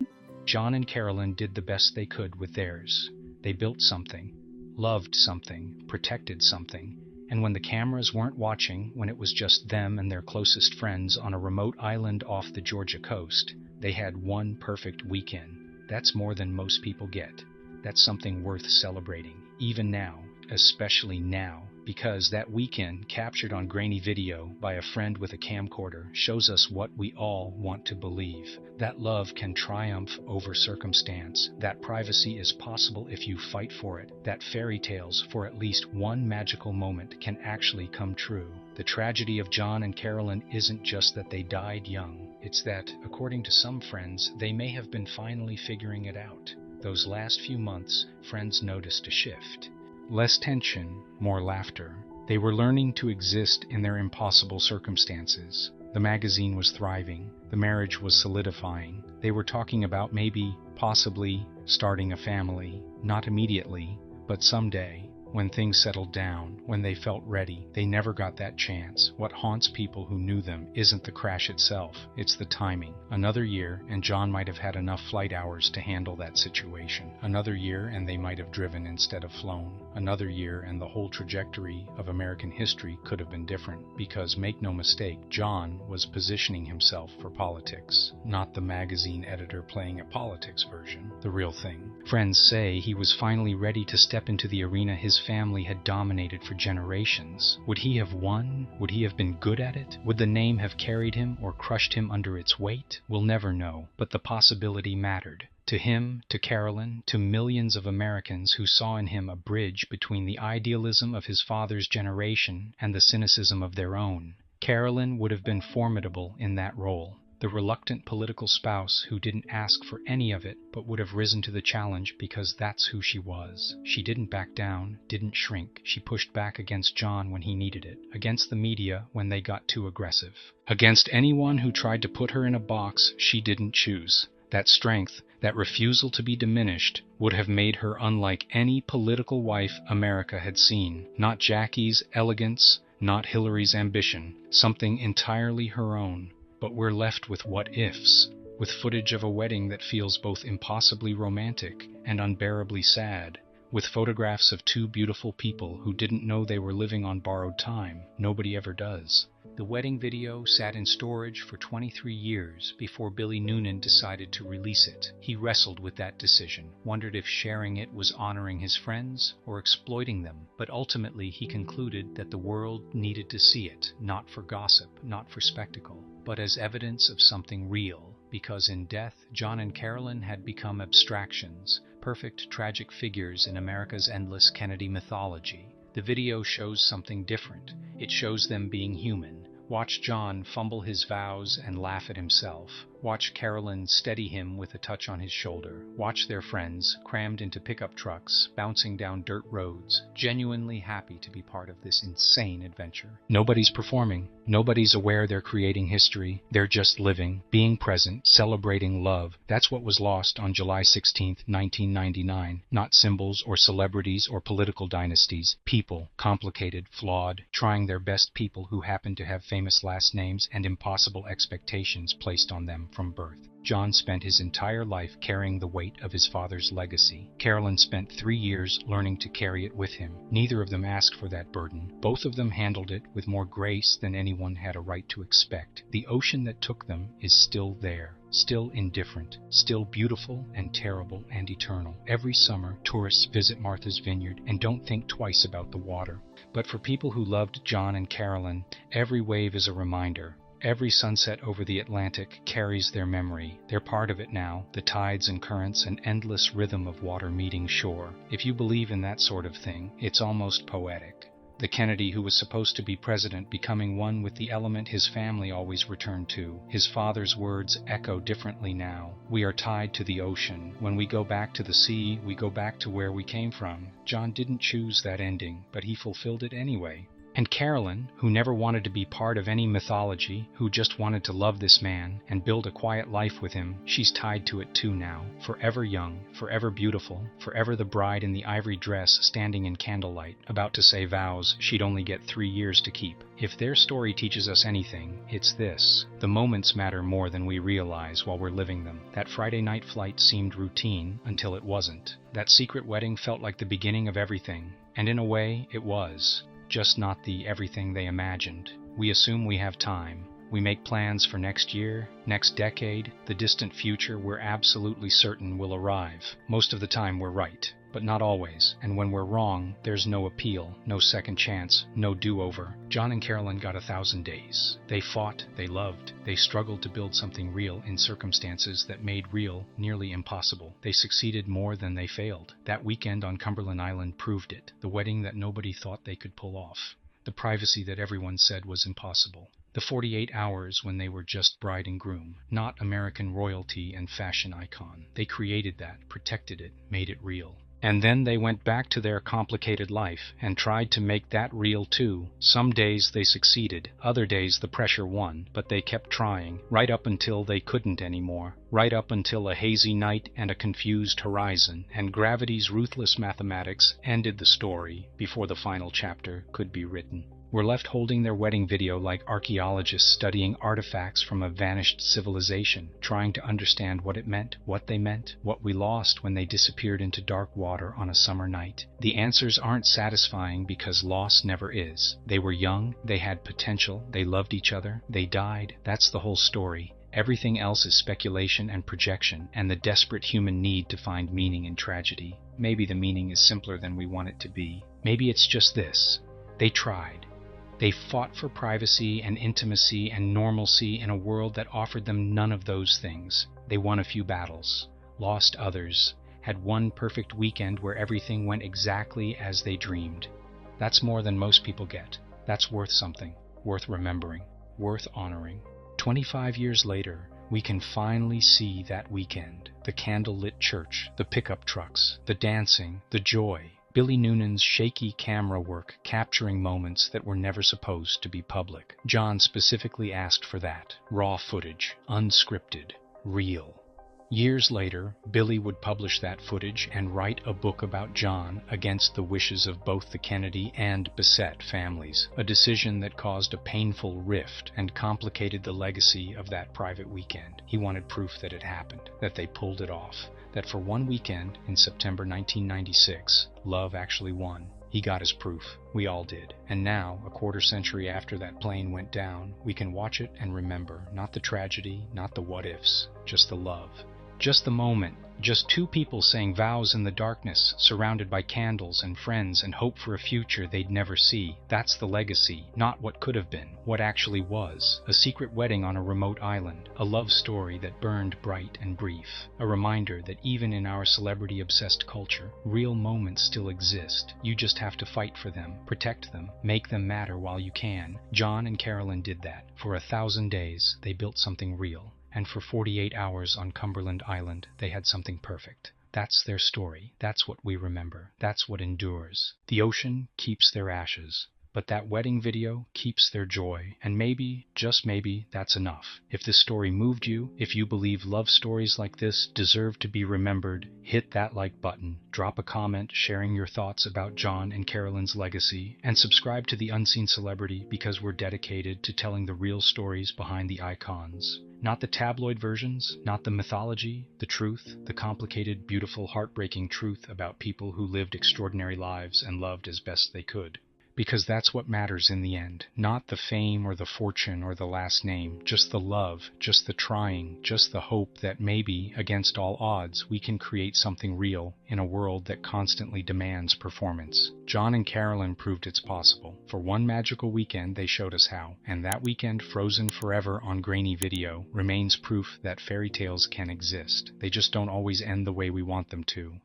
John and Carolyn did the best they could with theirs. They built something, loved something, protected something, and when the cameras weren't watching, when it was just them and their closest friends on a remote island off the Georgia coast, they had one perfect weekend. That's more than most people get. That's something worth celebrating, even now, especially now, because that weekend, captured on grainy video by a friend with a camcorder, shows us what we all want to believe. That love can triumph over circumstance, that privacy is possible if you fight for it, that fairy tales for at least one magical moment can actually come true. The tragedy of John and Carolyn isn't just that they died young, it's that, according to some friends, they may have been finally figuring it out. Those last few months, friends noticed a shift. Less tension, more laughter. They were learning to exist in their impossible circumstances. The magazine was thriving. The marriage was solidifying. They were talking about maybe, possibly, starting a family. Not immediately, but someday. When things settled down, when they felt ready, they never got that chance. What haunts people who knew them isn't the crash itself, it's the timing. Another year, and John might have had enough flight hours to handle that situation. Another year, and they might have driven instead of flown. Another year, and the whole trajectory of American history could have been different. Because, make no mistake, John was positioning himself for politics. Not the magazine editor playing a politics version. The real thing. Friends say he was finally ready to step into the arena his family had dominated for generations. Would he have won? Would he have been good at it? Would the name have carried him or crushed him under its weight? We'll never know, but the possibility mattered. To him, to Carolyn, to millions of Americans who saw in him a bridge between the idealism of his father's generation and the cynicism of their own. Carolyn would have been formidable in that role. The reluctant political spouse who didn't ask for any of it but would have risen to the challenge because that's who she was. She didn't back down, didn't shrink. She pushed back against John when he needed it, against the media when they got too aggressive. Against anyone who tried to put her in a box she didn't choose. That strength, that refusal to be diminished, would have made her unlike any political wife America had seen. Not Jackie's elegance, not Hillary's ambition, something entirely her own. But we're left with what-ifs, with footage of a wedding that feels both impossibly romantic and unbearably sad, with photographs of two beautiful people who didn't know they were living on borrowed time. Nobody ever does. The wedding video sat in storage for 23 years before Billy Noonan decided to release it. He wrestled with that decision, wondered if sharing it was honoring his friends or exploiting them, but ultimately he concluded that the world needed to see it, not for gossip, not for spectacle, but as evidence of something real, because in death, John and Carolyn had become abstractions, perfect tragic figures in America's endless Kennedy mythology. The video shows something different. It shows them being human. Watch John fumble his vows and laugh at himself. Watch Carolyn steady him with a touch on his shoulder. Watch their friends, crammed into pickup trucks, bouncing down dirt roads, genuinely happy to be part of this insane adventure. Nobody's performing. Nobody's aware they're creating history. They're just living, being present, celebrating love. That's what was lost on July 16, 1999. Not symbols or celebrities or political dynasties. People, complicated, flawed, trying their best, people who happen to have famous last names and impossible expectations placed on them from birth. John spent his entire life carrying the weight of his father's legacy. Carolyn spent 3 years learning to carry it with him. Neither of them asked for that burden. Both of them handled it with more grace than anyone had a right to expect. The ocean that took them is still there. Still indifferent, still beautiful and terrible and eternal. Every summer, tourists visit Martha's Vineyard and don't think twice about the water. But for people who loved John and Carolyn, every wave is a reminder. Every sunset over the Atlantic carries their memory. They're part of it now, the tides and currents, an endless rhythm of water meeting shore. If you believe in that sort of thing, it's almost poetic. The Kennedy who was supposed to be president becoming one with the element his family always returned to. His father's words echo differently now. We are tied to the ocean. When we go back to the sea, we go back to where we came from. John didn't choose that ending, but he fulfilled it anyway. And Carolyn, who never wanted to be part of any mythology, who just wanted to love this man and build a quiet life with him, she's tied to it too now. Forever young, forever beautiful, forever the bride in the ivory dress standing in candlelight, about to say vows she'd only get 3 years to keep. If their story teaches us anything, it's this. The moments matter more than we realize while we're living them. That Friday night flight seemed routine until it wasn't. That secret wedding felt like the beginning of everything. And in a way, it was. Just not the everything they imagined. We assume we have time. We make plans for next year, next decade, the distant future we're absolutely certain will arrive. Most of the time we're right, but not always. And when we're wrong, there's no appeal, no second chance, no do-over. John and Carolyn got 1,000 days. They fought, they loved, they struggled to build something real in circumstances that made real nearly impossible. They succeeded more than they failed. That weekend on Cumberland Island proved it. The wedding that nobody thought they could pull off. The privacy that everyone said was impossible. The 48 hours when they were just bride and groom, not American royalty and fashion icon. They created that, protected it, made it real. And then they went back to their complicated life and tried to make that real too. Some days they succeeded, other days the pressure won, but they kept trying, right up until they couldn't anymore, right up until a hazy night and a confused horizon, and gravity's ruthless mathematics ended the story before the final chapter could be written. We're left holding their wedding video like archaeologists studying artifacts from a vanished civilization, trying to understand what it meant, what they meant, what we lost when they disappeared into dark water on a summer night. The answers aren't satisfying because loss never is. They were young, they had potential, they loved each other, they died. That's the whole story. Everything else is speculation and projection, and the desperate human need to find meaning in tragedy. Maybe the meaning is simpler than we want it to be. Maybe it's just this. They tried. They fought for privacy and intimacy and normalcy in a world that offered them none of those things. They won a few battles, lost others, had one perfect weekend where everything went exactly as they dreamed. That's more than most people get. That's worth something, worth remembering, worth honoring. 25 years later, we can finally see that weekend. The candlelit church, the pickup trucks, the dancing, the joy. Billy Noonan's shaky camera work capturing moments that were never supposed to be public. John specifically asked for that. Raw footage, unscripted, real. Years later, Billy would publish that footage and write a book about John against the wishes of both the Kennedy and Bessette families, a decision that caused a painful rift and complicated the legacy of that private weekend. He wanted proof that it happened, that they pulled it off, that for one weekend in September 1996, love actually won. He got his proof. We all did. And now, a quarter century after that plane went down, we can watch it and remember, not the tragedy, not the what-ifs, just the love. Just the moment, just two people saying vows in the darkness, surrounded by candles and friends and hope for a future they'd never see. That's the legacy, not what could have been, what actually was. A secret wedding on a remote island, a love story that burned bright and brief. A reminder that even in our celebrity-obsessed culture, real moments still exist. You just have to fight for them, protect them, make them matter while you can. John and Carolyn did that. For 1,000 days, they built something real. And for 48 hours on Cumberland Island, they had something perfect. That's their story. That's what we remember. That's what endures. The ocean keeps their ashes, but that wedding video keeps their joy. And maybe, just maybe, that's enough. If this story moved you, if you believe love stories like this deserve to be remembered, hit that like button, drop a comment sharing your thoughts about John and Carolyn's legacy, and subscribe to The Unseen Celebrity because we're dedicated to telling the real stories behind the icons. Not the tabloid versions, not the mythology, the truth, the complicated, beautiful, heartbreaking truth about people who lived extraordinary lives and loved as best they could. Because that's what matters in the end. Not the fame or the fortune or the last name, just the love, just the trying, just the hope that maybe, against all odds, we can create something real in a world that constantly demands performance. John and Carolyn proved it's possible. For one magical weekend, they showed us how. And that weekend, frozen forever on grainy video, remains proof that fairy tales can exist. They just don't always end the way we want them to.